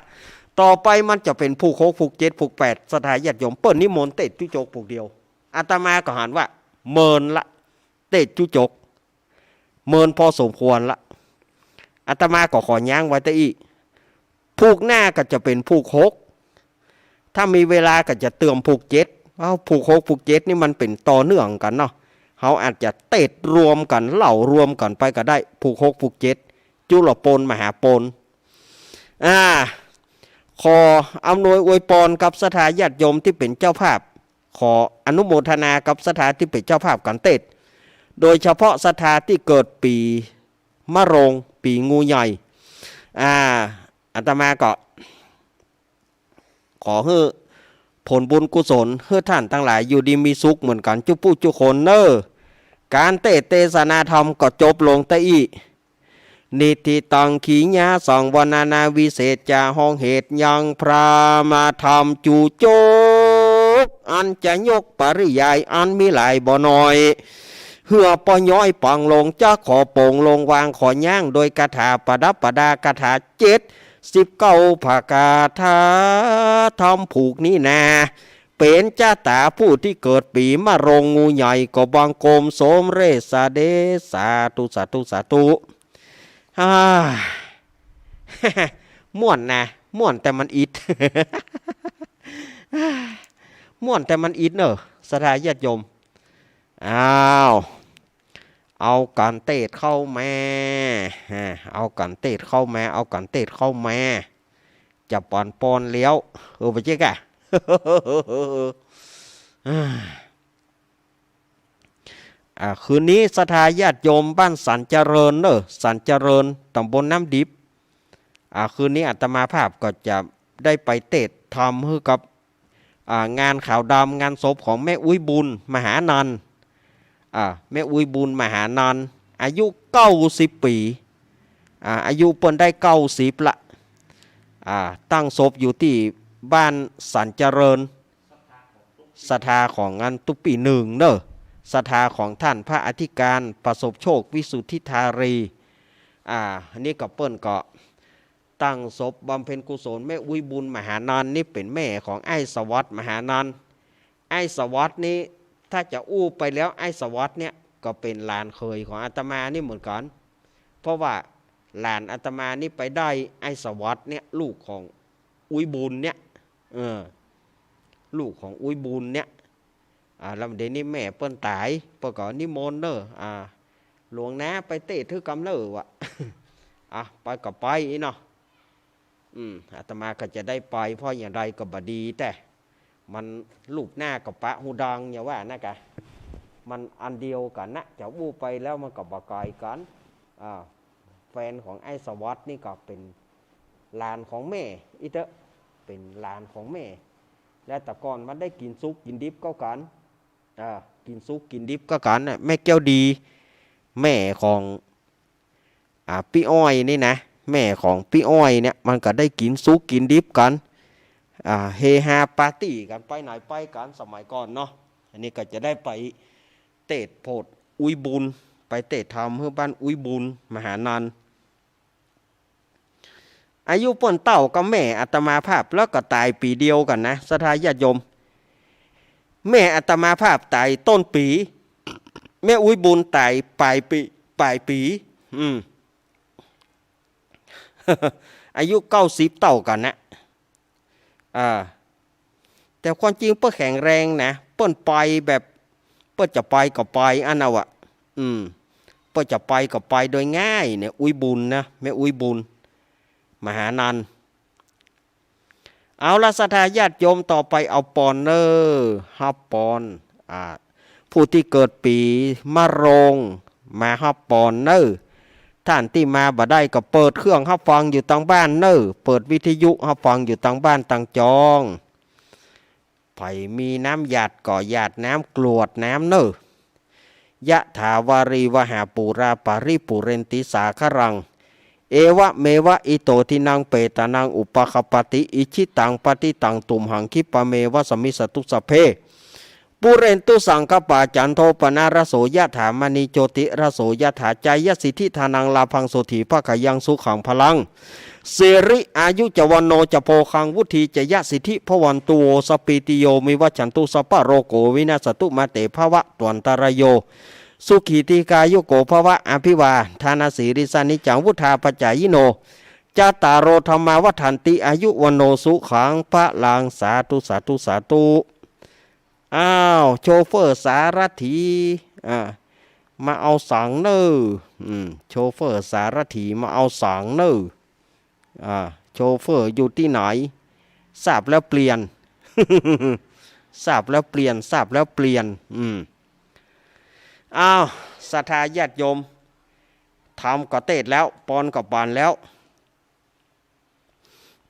ต่อไปมันจะเป็นผูก6ผูก7ผูก8สถานญาติโยมเปิ้นนิมนต์เตะจุจกผูกเดียวอาตมาก็หันว่าเมินละเตะจุจกเมินพอสมควรละอาตมาก็ขอย่างไว้ตะอีผูกหน้าก็จะเป็นผูก6ถ้ามีเวลาก็จะเติมผูก7เพราะผูก6ผูก7นี่มันเป็นต่อเนื่องกันเนาะเขาอาจจะเตะรวมกันเหล่ารวมกันไปก็ได้ผูก6ผูก7จุลปนมหาปนขออำนวยอวยพรกับสถาญาติโยมที่เป็นเจ้าภาพขออนุโมทนากับสถาที่เป็นเจ้าภาพกันเตศโดยเฉพาะสถาที่เกิดปีมะโรงปีงูใหญ่อาตมาก็ขอให้ผลบุญกุศลให้ท่านทั้งหลายอยู่ดีมีสุขเหมือนกันจุผู้จุคนเนอการเทศนาธรรมก็จบลงแต่อีนิติตังขีญาสองวนานาวิเศษจาห้องเหตุยังพระมาธรรมจูโจกอันจะยกปริยายอันมีหลายบ่น้อยเหือปย้อยปังลงจะขอโป่งลงวางขอย่างโดยคาถาประดับประดาคาถา79ภากาถาทำผูกนี้นาเป็นจ้าตาผู้ที่เกิดปีมะโรงงูใหญ่ก็บังกรมโสมเรสาเดสาธุม่วนนะม่วนแต่มันอิด ม่วนแต่มันอิดเนอะสถานญาติโยมเอากันเตะเข้ามาเอากันเตะเข้ามาจะปอนเลี้ยวไปเจ๊กะ คืนนี้สถานญาติโยมบ้านสันเจริญสันเจริญตำบลน้ำดิบคืนนี้อาตมาภาพก็จะได้ไปเตะทำให้กับงานข่าวดำงานศพของแม่อุ้ยบุญมหานันแม่อุ้ยบุญมหานันอายุ90 ปีอายุเปิ้นได้90ละตั้งศพอยู่ที่บ้านสันเจริญศรัทธาของงานตุปี1เนอะศรัทธาของท่านพระอธิการประสบโชควิสุทธิธารีอันนี้ก็เปิ้นก็ตั้งศพบำเพ็ญกุศลแม่อุ้ยบุญมหานันนี่เป็นแม่ของไอ้สวัสดิ์มหานันไอ้สวัสดิ์นี้ถ้าจะอู้ไปแล้วไอ้สวัสดิ์เนี่ยก็เป็นหลานเคยของอาตมานี่เหมือนกันเพราะว่าหลานอาตมานี่ไปได้ไอ้สวัสดิ์เนี่ยลูกของอุ้ยบุญเนี่ยลูกของอุ้ยบุญเนี่ยแล้วเดี๋ยวนี้แม่เปิ้นตายเปิ้นก็นิมนต์หลวงนะไปเตะถือกำเนิดวะไปก็ไปเนาะอาตมาก็จะได้ไปเพราะอย่างไรก็บดีแต่มันลูกหน้ากับปะหูดังอย่าว่านะกะมันอันเดียวกันนะจะบูไปแล้วมันก็บ่ไกลกันแฟนของไอ้สวัสดิ์นี่ก็เป็นหลานของแม่อีเตอะเป็นหลานของแม่และแต่ก่อนมันได้กินซุปกินดิบก็กันกินซุปกินดิบก็กันน่ะแม่แก้วดีแม่ของพี่อ้อยนี่นะแม่ของพี่อ้อยเนี่ยมันก็ได้กินซุปกินดิบกันเฮฮาปาร์ตี้กันไปไหนไปกันสมัยก่อนเนาะ อันนี้ก็จะได้ไปเตะโพดอุยบุญไปเตะทำเพื่อบ้านอุยบุญมหานันท์อายุป่นเต่ากับแม่อัตมาภาพแล้วก็ตายปีเดียวกันนะสทายาติโยมแม่อัตมาภาพตายต้นปีแม่อุยบุญตายปลายปีอายุ90เต่ากันนะแต่ความจริงเปิ้ลแข็งแรงนะเปิ้ลไปแบบเปิ้ลจะไปก็ไปอันเอาอะเปิ้ลจะไปก็ไปโดยง่ายเนี่ยอุยบุญนะแม่อุยบุญมหานันท์เอาละศรัทธาญาติโยมต่อไปเอาปอนเนอร์ฮับปอนผู้ที่เกิดปีมะโรงมาฮับปอนเนอร์ท่านที่มาบ่ได้ก็เปิดเครื่องฮับฟังอยู่ตั้งบ้านเนอร์เปิดวิทยุฮับฟังอยู่ตั้งบ้านตั้งจองไผมีน้ำหยาดก่อหยาดน้ำกรวดน้ำเนอร์ยะถาวารีวหาปูราปาริปุเรนติสาครังเอวะเมวะอิโตทินังเปตานังอุปคปติอิชิตังปฏิตังตุมหังคิปะเมวะสมิสตุสเพปุเรนตุสังกปาจันโทปนารโสยะถามณีโจติรโสยะถาใจยสิทธิธานังลาพังโสถีภคยังสุขังพลังเสริอายุจวันโนจะโพคังวุธีจะยะสิทธิพวันตุโวสปิติโยมิวัชันตุสัพพะโรโกวินาสตุมาเตภวะตวันตรโยสุขีติกายุโกภวะอภิวาทานาสีริสานิจังวุธาปัจจายโนจาตารโรธรรมาวัฏันติอายุวันโนสุขังพระลังสาธุสาธุสาธุอ้าวโชเฟอร์สารถีมาเอาสังเนอโชเฟอร์สารถีมาเอาสังเนอโชเฟอร์อยู่ที่ไหนทราบแล้วเปลี่ยน ทราบแล้วเปลี่ยนทราบแล้วเปลี่ยนอ้าวศรัทธาญาติโยมทำก็เตดแล้วปอนกับบานแล้ว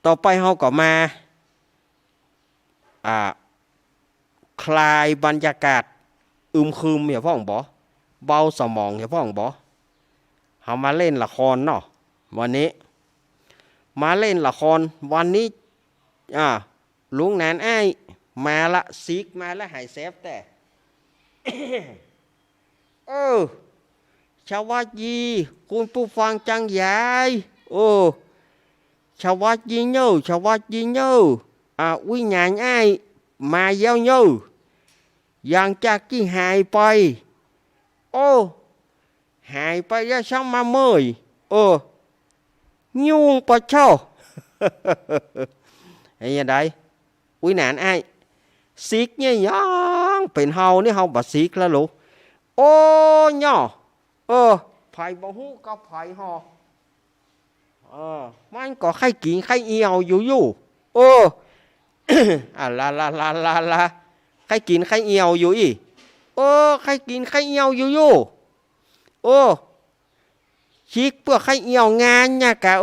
ต่อไปเฮาก็มาคลายบรรยากาศคืมอย่าพ่องบ่เบาสมองอย่าพ่องบ่เฮามาเล่นละครเนาะวันนี้มาเล่นละครวันนี้ลุงแนนไอ้มาละซิกมาละหายเซฟแต่ ชาวยีคุณผู้ฟังจังใหญ่ชาวยีเนาชาวยีเนาวิญญาณไอ้มาเย้าเนาอย่างจากที่หายไปหายไปแล้วช่างมาเมยยุ่งปะเช่า ไอ้ยังไงวิญญาณไอ้ซิกเนี่ยยังเป็นเฮานี่เฮาบัดซิกแล้วลูกย่อไผ่บ่ฮู้ก็ไผ่หอมันก็ไข่กินไข่เอียวอยู่ลาไข่กินไข่เอียวอยู่อีไข่กินไข่เอียวอยู่ชิกเพื่อไข่เอียวงานเนี่ยกะ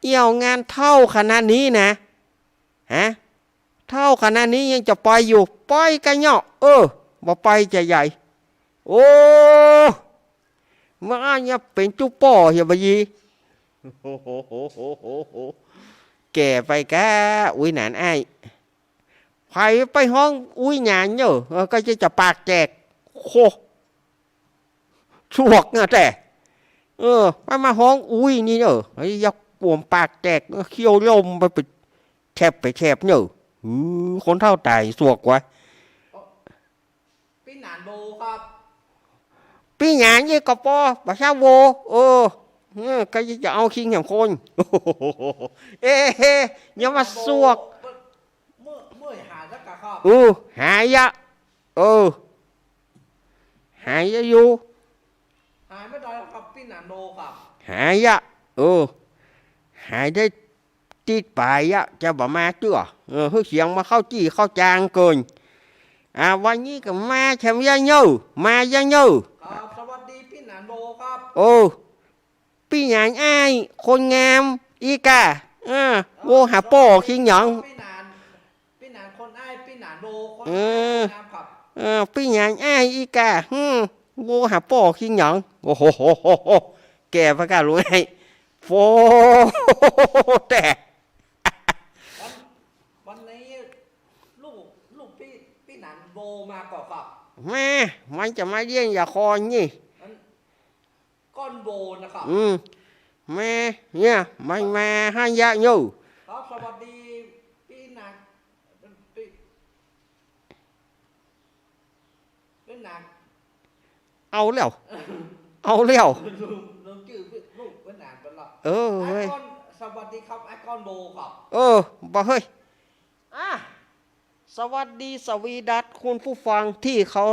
เอียวงานเท่าขนาดนี้นะเท่าขนาดนี้ยังจะไปอยู่ไปกันเนาะบ่ไปจะใหญ่มาเนี่ยเป็นจุป่อเฮียบยีแก่ไปแกอุ้ยหนานไอ้ไปห้องอุ้ยหนานเนอะก็จะปากแจกโคชวกเนอะแต่ไปมาห้องอุ้ยนี่เนอะไอ้ยักปวมปากแจกเขี้ยวลมไปแฉบเนอะคนเท่าตายสวกไว้พี่หนานโบครับพี่หนานยี่กบปอภาษาโวก็จะเอาคิงแห่งคนอย่ามาสวกเมื่อหาสักกะครับหายะหายะอยู่หายไม่ได้ครับพี่หนานโบครับหายะหายได้ติดไปอะจะบ่มาเจือเสียงมาเข้าจี้เข้าจางเกินวันนี้ก็มาแชมยังยูมายังยูครับสวัสดีพี่หนานโบครับพี่หนานไอ้คนงามอีกาโวหาป่อขี้หยองพี่หนานคนไอ้พี่หนานโบคนงามครับพี่หนานไอ้อีกาโวหาป่อขี้หยองโอ้โหแก่ประกาศรู้ไงโฟแต่วันนี้ ลูกลูกพี่หนานโบมาก่อนครับ แม่มันจะมาเยี่ยงอย่าคอนี่ มันก้อนโบนะครับ แม่เนี่ยมันมาให้ยะอยู่ ครับสวัสดีพี่หนานพี่หนาน เอาแล้วเอาแล้ว ลืมชื่อลูกพี่หนานไปแล้ว เออ ไอ เฮ้ย คอนสวัสดีครับไอคอนโบครับ บ่เฮ้ยสวัสดีสวีดัสคุณผู้ฟังที่เคา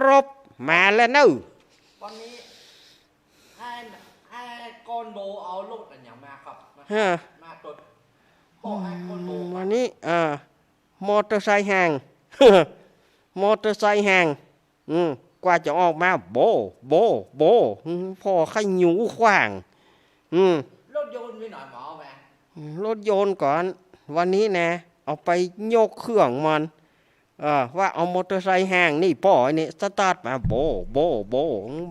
รพมาแล้วเนอะ วันนี้ไอ้คอนโบเอาลูกอันอย่างมาครับมาตดพ่อไอคอนโบ วันนี้มอเตอร์ไซค์ห่าง มอเตอร์ไซค์ห่างกว่าจะออกมาโบพ่อขยูขว้างรถยนต์มีหน่อยหมอแม่ รถยนต์ก่อนวันนี้นะเอาไปยกเครื่องมันว่าเอามอเตอร์ไซค์ห่างนี่ป่อนี่สตาร์ทมาโบ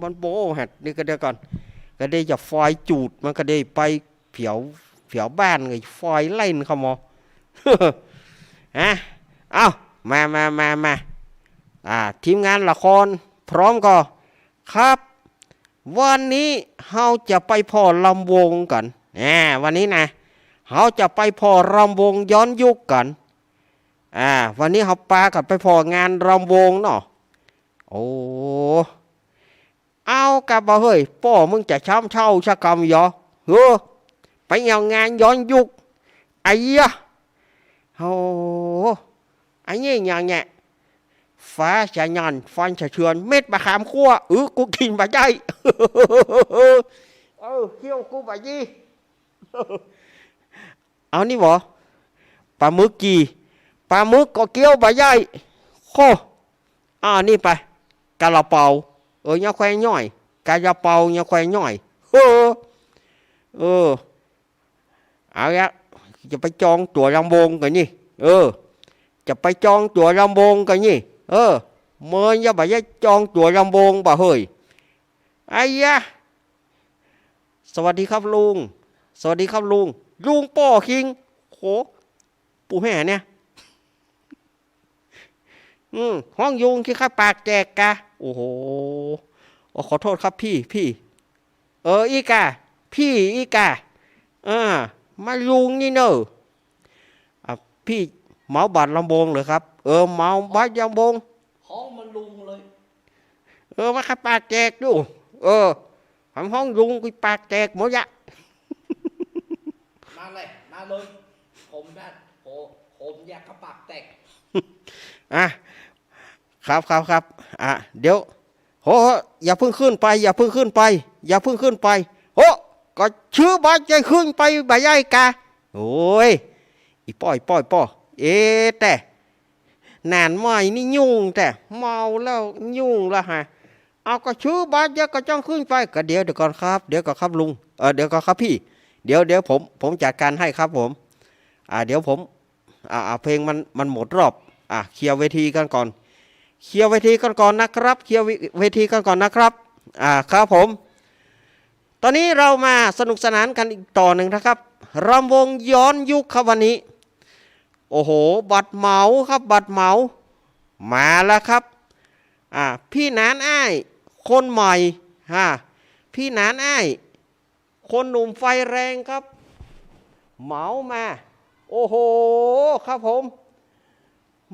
มันโบหัดนี่ก็เดี๋ยวก่อนก็ได้จะไฟจูดมันก็ได้ไปเผียวบ้านไงไฟเล่นเขามอ เอามาทีมงานละครพร้อมก็ครับวันนี้เราจะไปพอลำวงกันวันนี้นะเราจะไปพอรำวงย้อนยุคกันวันนี้เราปากันไปพองานรำวงเนาะโอ้เอากับบ่เฮ้ยป่อมึงจะช้ำเช่าชะกรรมยอไปเอางานย้อนยุคไอ้ยะโอ้ไอ้นี่อย่างเงี้ยฟ้าจะหย่อนฟันจะเชือนเม็ดมะขามคั่วกูกินบะใจ เขี้ยวกูบะยี่ เอานี่บ่ปลาหมึกกีปลาหมึกก็เกี้ยวบะใหญ่โคนี่ไปกะละเปาย่าแควย่อยกะละเปาย่าแควย่อยเอาละจะไปจองตั๋วลำวงกันนี่จะไปจองตั๋วลำวงกันนี่เมื่อย่าบ่จะจองตั๋วลำวงบ่เฮ้ยไอ้ยะสวัสดีครับลุงสวัสดีครับลุงป้อคิงโหปู่แม่เนี่ยห้องยุงที่ข้าปากแจกกะโอ้โหขอโทษครับพี่อีกาพี่อีกามาลุงนี่เนอะพี่เมาบัตรลำวงเลยครับเมาบัตรลำวง ห้องมันลุงเลย มาข้าปากแจกดูผมห้องยุงกูปากแจกหมดยะ มาเลยผมอยากกระปากแตก ครับเดี๋ยวอย่าเพิ่งขึ้นไปก็ชื่อบ้านใจขึ้นไปใบใหญ่กะโอ้ยอีป้อยแต่นานใหม่นี่ยุ่งแต่เมาแล้วยุ่งละฮะเอาก็ชื่อบ้านจะก็จ้องขึ้นไปก็เดี๋ยวก่อนครับเดี๋ยวก่อนครับลุงเดี๋ยวก่อนครับพี่เดี๋ยวผมจัดการให้ครับผมเดี๋ยวผมเพลงมันหมดรอบเคลียร์เวทีกันก่อนนะครับเคลียร์เวทีกันก่อนนะครับครับผมตอนนี้เรามาสนุกสนานกันอีกต่อหนึ่งนะครับรำวงย้อนยุคครับวันนี้โอ้โหบัตรเหมาครับบัตรเหมามาแล้วครับพี่หนานอ้ายคนใหม่พี่หนานอ้ายคนหนุ่มไฟแรงครับเหมามาโอ้โหครับผม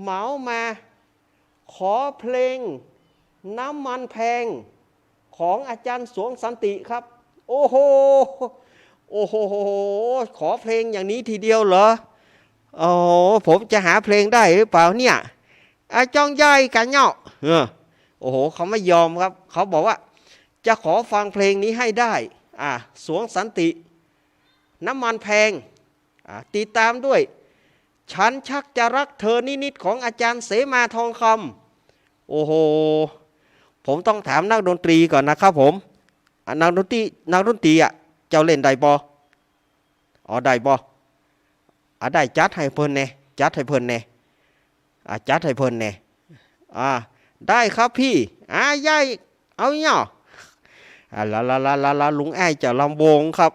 เหมามาขอเพลงน้ำมันแพงของอาจารย์สวงสันติครับโอ้โหขอเพลงอย่างนี้ทีเดียวเหรอผมจะหาเพลงได้หรือเปล่าเนี่ยจองย่อยกันเนาะโอ้โหเขาไม่ยอมครับเขาบอกว่าจะขอฟังเพลงนี้ให้ได้สวงสันติน้ำมันแพงติดตามด้วยฉันชักจะรักเธอนิดๆของอาจารย์เสมาทองคำโอ้โหผมต้องถามนักดนตรีก่อนนะครับผมนักดนตรีเจ้าเล่นได้บ่ได้บ่ได้จัดให้เพิ่นแน่จัดให้เพิ่นแน่ได้ครับพี่ยายเอาเนาะลาลุงอ้ายจะลำวงครับ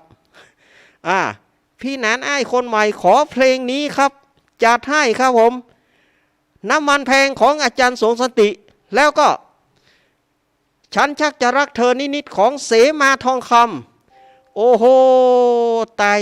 พี่หนานอ้ายคนใหม่ขอเพลงนี้ครับจัดให้ครับผม น้ำมันแพงของอาจารย์สงสันติ แล้วก็ ฉันชักจะรักเธอนิดๆของเสมาทองคำโอ้โหตาย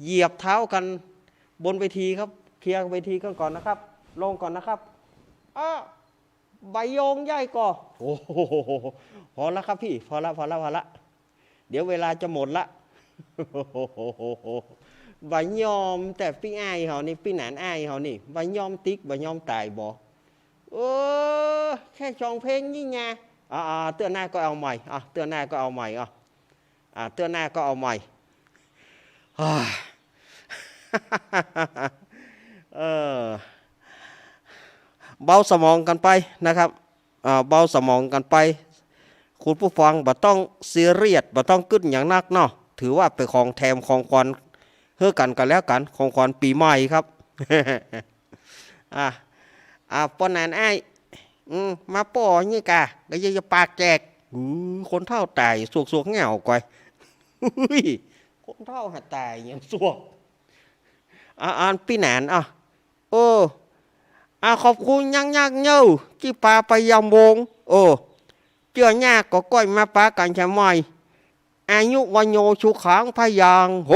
เหยียบเท้ากันบนเวทีครับเคลียร์เวทีกันก่อนนะครับลงก่อนนะครับใบโยงใหญ่ก่อโอ้โหพอแล้วครับพี่พอละเดี๋ยวเวลาจะหมดละใบยอมแต่พี่อ้ายเขานี่พี่หนานอ้ายเขานี่ใบยอมติ๊กใบยอมตายบ่แค่ชองเพลงนี่ไงเตือนหน้าก็เอาใหม่เตือนหน้าก็เอาใหม่เตือนหน้าก็เอาใหม่เบาสมองกันไปนะครับเบาสมองกันไปคุณผู้ฟังบ่ต้องซีเรียสบ่ต้องกึ้นอย่างนักเนาะถือว่าเป็นของแถมของขวัญเฮือกันแล้วกันของขวัญปีใหม่ครับปนานไอ้มาป่อนี่กะก็ยังจะปากแจกคนเท่าตายสวกเหงาก่อยคนเท่าหัดตายอย่างสวกพี่หนานขอบคุณยังเย้าที่ปาไปยำวงเจ้าหน้าก็ก้อยมาปากันใช่ไหมอายุวันโยชุขังพยางโห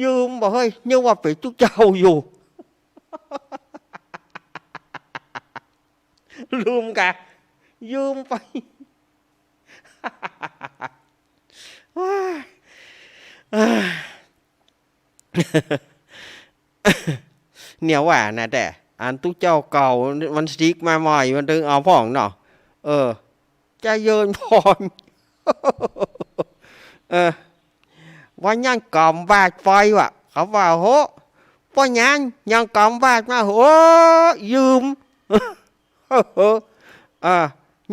ยืมบ่เฮ้ยnhưngว่าเป็นจุกเจ้าอยู่ลืมกะยืมไปเนี่ยว่านะแต่อันตุเจ้าเก่ามันสติ๊กมาใหม่มันดึงเอาพ่องเนาะจะเยินพรว่ายังกล่อมบาดไฟว่ะเขาว่าโหป้อยังกล่อมบาดมาโหยืม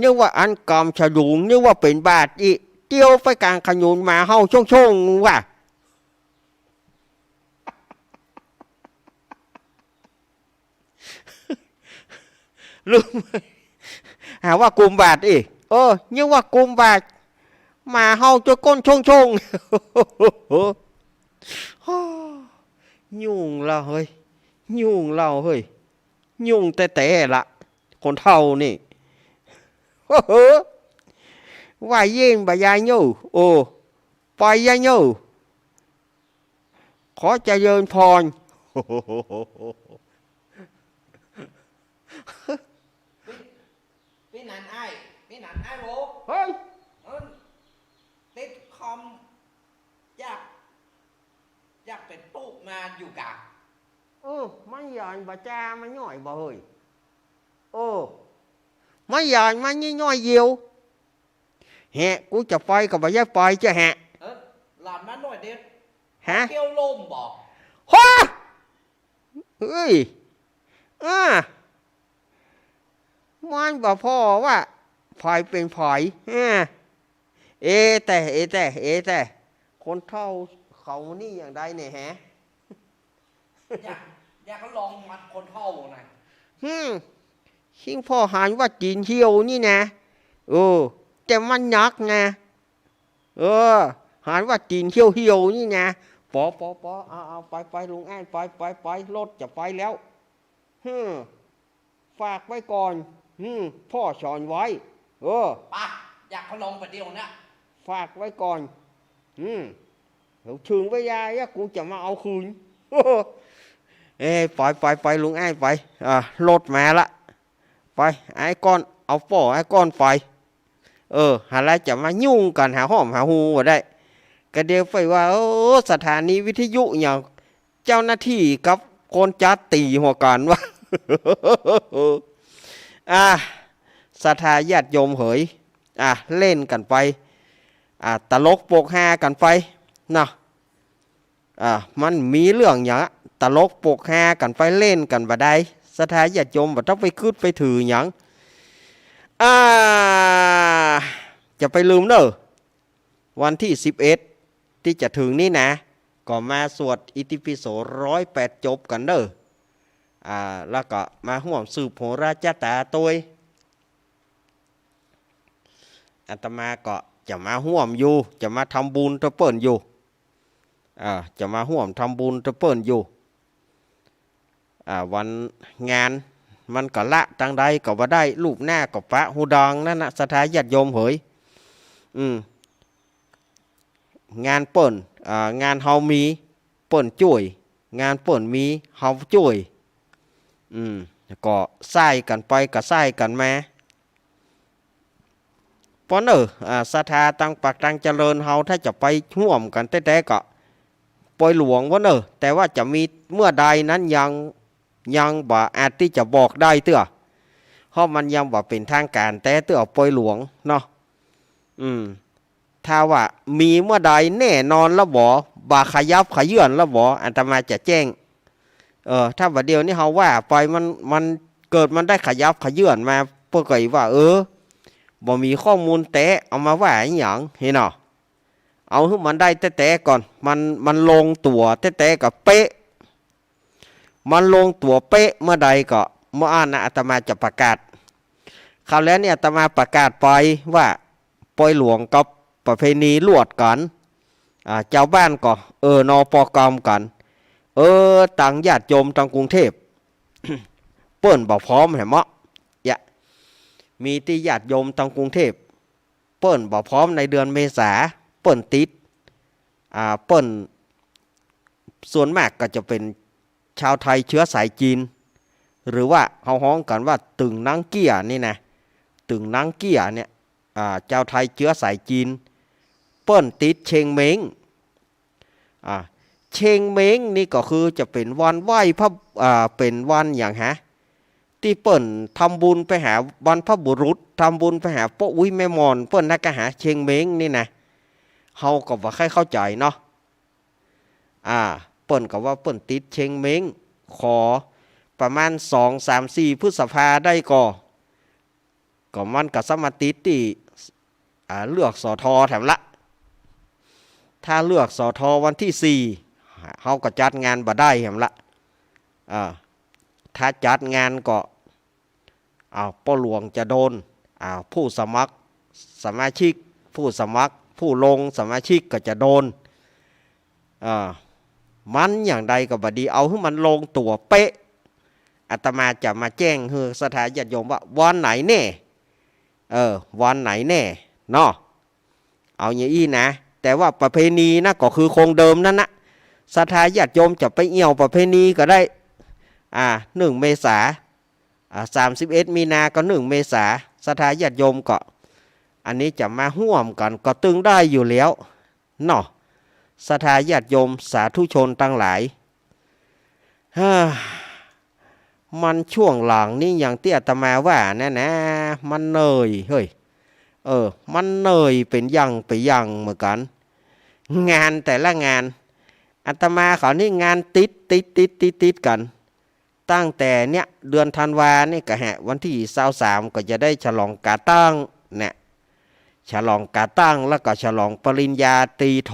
นึกว่าอันกล่อมฉลุงนึกว่าเป็นบาดอีเตี้ยวไปกลางขยุนมาเฮาช่งว่ะลืมหาว่ากุมบาดอีนึกว่ากุมบาดมาเฮาจะก้นช่งยุ่งเราเฮ้ยยุ่งแต่ละคนเท่านี่ว่าเย็นบายายยูไปยายยูขอเจริญพรพี่นันไอ้โว้ เฮ้ยติดคอมอยากเป็นตู้มาอยู่กะมันหย่อนบ่จ้ามันย่อยบ่เฮ้ยมันหย่อนมันย่อยเยียวแฮะกูจะไปกับบ่ยายไปจะแฮะหลานมาหน่อยเด็ดฮะเกี่ยวลมบอกฮะเฮ้ยมันบ่พ่อว่าพายเป็นพายแต่คนเท่าเขานี่อย่างใดเนี่ยฮะอยากลองมัดคนเท่าหน่อยชิงพ่อหานว่าจีนเที่ยวนี่นะแต่มันยักไงหานว่าจีนเที่ยวนี่นะปอเอาไปลุงแอนไปรถจะไปแล้วฝากไว้ก่อนพ่อสอนไว้ป่ะอยากลองประเดี๋ยวนะฝากไว้ก่อนเราถึงไว้ยายกูจะมาเอาคืนไปลุงแอนไปรถมาละไปไอ้ก้อนเอาป่อไอ้ก้อนไปหาอะไรจะมายุ่งกันหาหอมหาหูว่าได้ก็เดี๋ยวไปว่าสถานีวิทยุอย่างเจ้าหน้าที่กับคนจัดตีหัวกันว่าสถาญาติโยมเหยเล่นกันไปตลกโปกฮากันไปนะมันมีเรื่องอย่างตลกโปกฮากันไปเล่นกันบ่ได้สถาญาติโยมบ่ต้องไปคืดไปถืออย่างจะไปลืมเนอะวันที่11ที่จะถึงนี่นะก็มาสวดอิติปิโส108จบกันเนอะแล้วก็มาห่วมสืบโหราชตาตัวอาตมาก็จะมาห่วมอยู่จะมาทำบุญตะเปิ่นอยู่จะมาห่วมทำบุญตะเปิ่นอยู่วันงาน มันก็ละทางใดก็ว่าได้รูปหน้าก็ปะหูดองนั่นนะศรัทธาญาติโยมเหยงานเปิ่นงานเฮามีเปิ่นจ่วยงานเปิ่นมีเฮาจ่วยก็ใส่กันไปก็ใส่กันมาเพราะศรัทธาตั้งปักตั้งเจริญเฮาถ้าจะไปห่วมกันแต่ก็ปล่อยหลวงวะแต่ว่าจะมีเมื่อใดนั้นยังบ่อาจที่จะบอกได้เตื้อเพราะมันยังบ่เป็นทางการแต่เตื้อปล่อยหลวงเนาะถ้าว่ามีเมื่อใดแน่นอนแล้วบ่ขยับขยื่นแล้วอาตมาจะแจ้งถ้าว่าเดียวนี้เฮาว่าไปมันเกิดมันได้ขยับขยื่นมาเพื่อไกว่าบ่มีข้อมูลแต่เอามาว่าอย่างเห็นเนาะเอาให้มันได้แต่ก่อนมันลงตัวแต่กับเป๊ะมันลงตัวเป๊ะเมื่อใดก็เมื่ออาตมาจะประกาศคราวแล้วเนี่ยอาตมาประกาศไปว่าปล่อยหลวงกับประเพณีลวดกันเจ้าบ้านก็นปกรรมกันต่างญาติโยมต่างกรุงเทพ เปิ้นบอกพร้อมแหมะมีที่ญาติโยมต่างกรุงเทพเปิ้นบอกพร้อมในเดือนเมษาเปิ้นติดเปิ้นส่วนมากก็จะเป็นชาวไทยเชื้อสายจีนหรือว่าเขาฮ้องกันว่าตึงนังเกี้ยนี่นะตึงนังเกี้ยเนี่ยเจ้าไทยเชื้อสายจีนเปิ้นติดเชงเม้งเชงเม้งนี่ก็คือจะเป็นวันไหว้พระเป็นวันอย่างที่เปิ้นทำบุญไปหาบรรพบุรุษทำบุญไปหาพ่ออุ้ยแม่มอนเปิ้นนักหาเชงเม้งนี่นะเฮาก็ว่าใครเข้าใจเนาะเปิ้นก็ว่าเปิ้นติดเชงเม้งขอประมาณ2 3 4พฤษภาได้ก็มันก็สมาติดที่เลือกสทแถมละถ้าเลือกสทวันที่4เฮาก็จัดงานบ่ได้แถมละถ้าจัดงานก็ป้อหลวงจะโดนผู้สมัครสมาชิกผู้สมัครผู้ลงสมาชิกก็จะโดนมันอย่างใดก็บ่ดีเอาให้มันลงตัวเป๊ะอาตมาจะมาแจ้งคือสถานญาติโยมว่าวันไหนแน่วันไหนแน่เนาะเอาอย่างอี้นะแต่ว่าประเพณีนะก็คือคงเดิมนั่นนะสถานญาติโยมจะไปเอี่ยวประเพณีก็ได้1 เมษา31 มีนาก็1 เมษาสถานญาติโยมก็อันนี้จะมาห่วมกันก็ตึงได้อยู่แล้วเนาะสถานญาติโยมสาธุชนทั้งหลายมันช่วงหลังนี่อย่างที่อาตมาว่านะมันเหนื่อยเฮ้ยมันเหนื่อยเป็นยังไปยังเหมือนกันงานแต่ละงานอาตมาเขานี่งานติดกันตั้งแต่เนี้ยเดือนธันวานี่ก็วันที่23ก็จะได้ฉลองกาตั้งเนี่ยฉลองกาตั้งแล้วก็ฉลองปริญญาตรีโท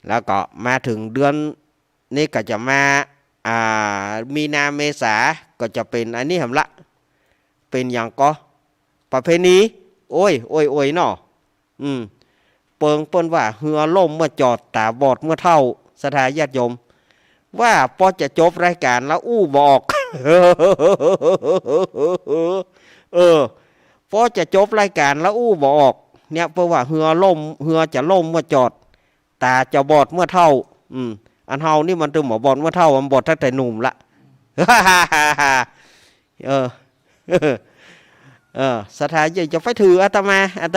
แล้วก็มาถึงเดือนนี้ก็จะมามีนาเมษาก็จะเป็นอันนี้ละเป็นอย่างก็ประเพณีโอ้ยเนาะเปิ้นว่าเหือล่มเมื่อจอดตาบอดเมื่อเท่าสถานญาติโยมว่าพอจะจบรายการแล้วบอก พอจะจบรายการแล้วบอกเนี่ยเพราะว่าเหือจะล่มเมื่อจอดตาจะบอดเมื่อเท่าอันเฮานี่มันตึงหมอบอดเมื่อเท่ามันบอดตั้งแต่หนุ่มละ สถานจะไปถืออาต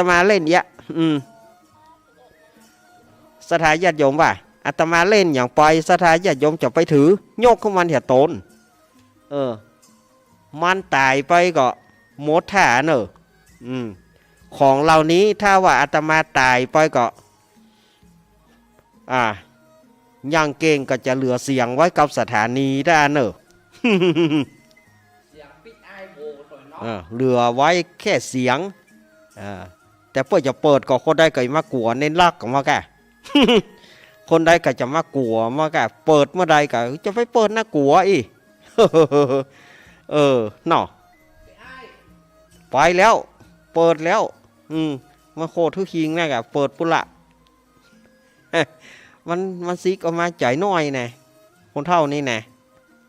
มาเล่นเยอะสถานญาติโยมว่าอาตมาเล่นอย่างไปสถานญาติโยมจะไปถือโยกของมันเหี่ยตนมันตายไปก็หมดท่าเนอะของเหล่านี้ถ้าว่าอาตมาตายไปก็ยังเก่งก็จะเหลือเสียงไว้กับสถานีได้เนอะ เสียงปิดไอโบหน่อยเนาะเหลือไว้แค่เสียงแต่เพื่อจะเปิดก็คนได้ก็มากลัวเน้นรักกับมาแก คนใดก็จะมากลัวมาแกเปิดเมื่อใดก็จะไปเปิดน่ากลัวอีเนาะไปแล้วเปิดแล้วมาโคตรทุกคิงนะกะเปิดปุระ มันซิกออกมาใจน้อยนะคนเท่านี้นะ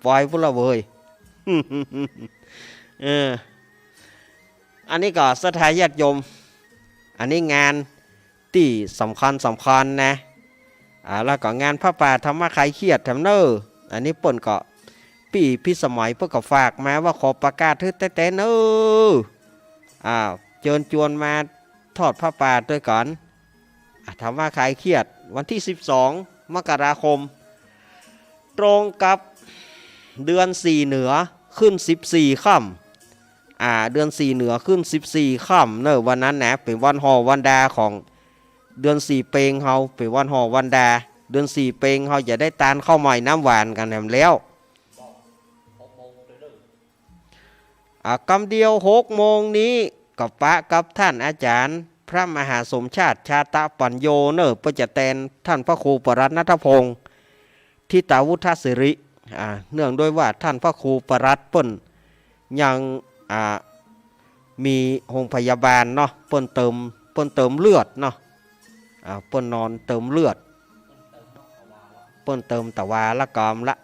ปล่อยปุระเว้ย เอออันนี้ก็สถานญาติโยมอันนี้งานที่สำคัญนะแล้วก็งานพระป่าธรรมะคลายเครียดทำเนออันนี้ป่นก็ปีพี่สมัยเพื่อก็ฝากมาว่าขอประกาศทึแต่เนอเชิญชวนมาทอดพระป่าด้วยก่อนธรรมะคลายเครียดวันที่12มกราคมตรงกับเดือน4เหนือขึ้น14ค่ำเดือน4เหนือขึ้น14ค่ำเนอะวันนั้นนะเป็นวันหอวันดาของเดือน4เปงเฮาเป็นวันหอวันดาเดือน4เปงเฮาจะได้ตานข้าวใหม่น้ำหวานกันแถมแล้วกำเดียว6 โมงนี้กับปะกับท่านอาจารย์พระมหาสมชาติชาตะปัญโยเนอะประจะแตนท่านพระครูปรัตน์ณัฐพงศ์ทิตาวุฒสิริเนื่องด้วยว่าท่านพระครูปรัตน์เปิ้นยังมีโรงพยาบาลเนาะเปิ้นเติมเลือดเนาะเปิ้นนอนเติมเลือดเปิ้นเติมตะวาละกอมละ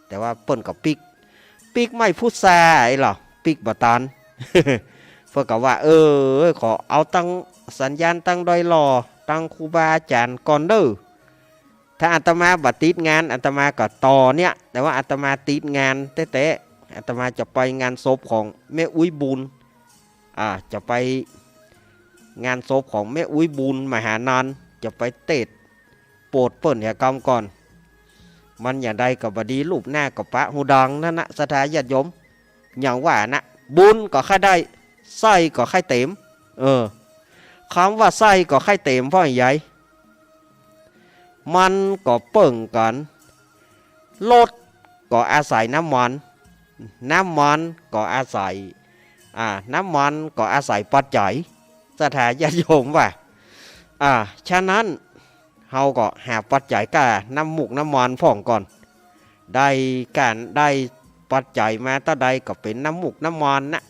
แต่ว่าเปิ้นกับปิกไม่พุทราไอ้หรอปิกบะตอน เพื่อกับว่าขอเอาตั้งสัญญาณตั้งดอยรอตั้งครูบาอาจารย์ก่อนเด้อถ้าอาตมาบัดติดงานอาตมาก็ต่อเนี่ยแต่ว่าอาตมาติดงานแต่อาตมาจะไปงานศพของแม่อุ้ยบุญจะไปงานศพของแม่อุ้ยบุญมหานานจะไปเตดโปรดเปิ่นเหตุกรรมก่อนมันอย่างใดกับบดีรูปหน้ากับพระหูดังนั่นนะสถานญาติโยมอย่างว่านะบุญก็ค่าได้ไส้ก็ค่าเต็มคำว่าไส้ก็ค่าเต็มเพราะอะไร มันก็เปิ่งกันรถก็อาศัยน้ำมันก็อาศัยน้ำมันก็อาศัยปัจจัยสถานญาติโยมว่าฉะนั้นเฮาก็หาปัจจัยก้าน้ำมุกน้ำมันพ่องก่อนได้ปัจจัยมาตั้งใดก็เป็นน้ำมุกน้ำมันนะ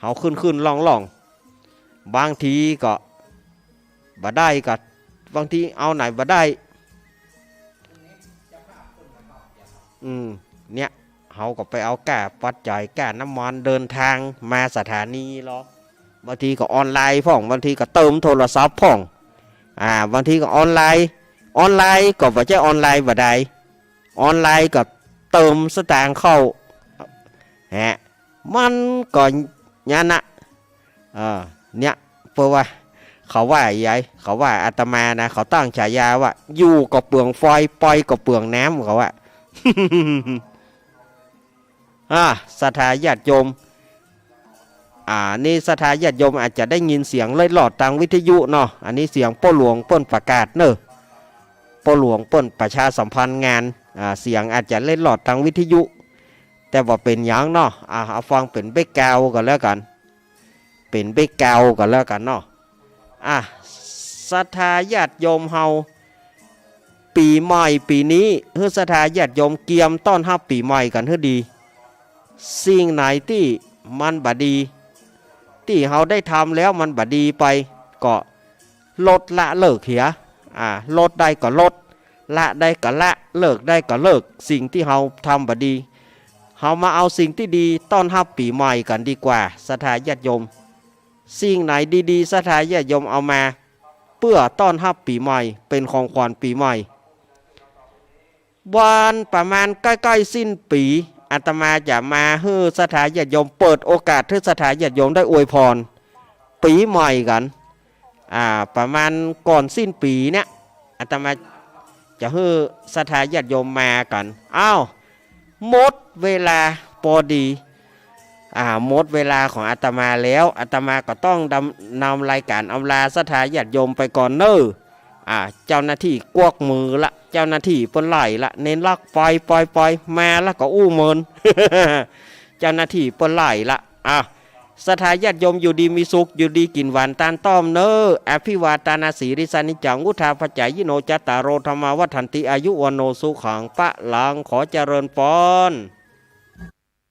เฮาขึ้นล่องบางทีก็บ่ได้ก็บางทีเอาไหนบ่ได้เนี่ยเฮาก็ไปเอาก้าปัจจัยก้าน้ำมันเดินทางมาสถานีหรอบางทีก็ออนไลน์พ่องบางทีก็เติมโทรศัพท์พ่องบางทีก็ออนไลน์ก็บ่ใช่ออนไลน์บ่ได้ออนไลน์ก็เติมสตางค์เข้ามันก็เนี่ยนะเนี่ยเพราะว่าเขาว่าใหญ่เขาว่าอาตมานะเขาตั้งฉายาว่าอยู่กับเปลืองไฟปล่อยกับเปลืองน้ำเขาว่า สถานญาติโยมนี่สถานญาติโยมอาจจะได้ยินเสียงเล่หลอดทางวิทยุเนาะอันนี้เสียงพ่อหลวงเปิ้นประกาศเนอะพ่อหลวงเปิ้นประชาสัมพันธ์งานเสียงอาจจะเล่หลอดทางวิทยุแต่ว่าเป็นอย่างเนาะเอาฟังเป็นเบกกาวกันแล้วกันเป็นเบกกาวกันแล้วกันเนาะสถานญาติโยมเฮาปีใหม่ปีนี้เฮือสถานญาติโยมเกียมต้อนรับปีใหม่กันเฮือดีสิ่งไหนที่มันบดีที่เฮาได้ทำแล้วมันบดีไปก็ลดละเลิกเหียลดได้ก็ลดละได้ก็ละเลิกได้ก็เลิกสิ่งที่เฮาทำบดีเฮามาเอาสิ่งที่ดีต้อนรับปีใหม่กันดีกว่าสถานญาติโยมสิ่งไหนดีๆสถานญาติโยมเอามาเพื่อต้อนรับปีใหม่เป็นของขวัญปีใหม่วันประมาณใกล้ๆสิ้นปีอาตมาจะมาให้สถานญาติโยมเปิดโอกาสให้สถานญาติโยมได้อวยพรปีใหม่กันประมาณก่อนสิ้นปีเนี่ยอาตมาจะให้สถานญาติโยมมากันหมดเวลาพอดีหมดเวลาของอาตมาแล้วอาตมาก็ต้องนำรายการอำลาสถานญาติโยมไปก่อนเนอะเจ้าหน้าที่กวกมือละเจ้าหน้าที่เปิ้นไล่ละเน้นลักปล่อยมาแล้วก็อู้เมิน เจ้าหน้าที่เปิ้นไล่ละสถานญาติโยมอยู่ดีมีสุขอยู่ดีกินหวานตานต้อมเนออภิวาตานาสีริสานิจังวุธาปัจจายโนจัตตารโรธรรมาวัฏันติอายุวโนสุขังปะลังขอเจริญพร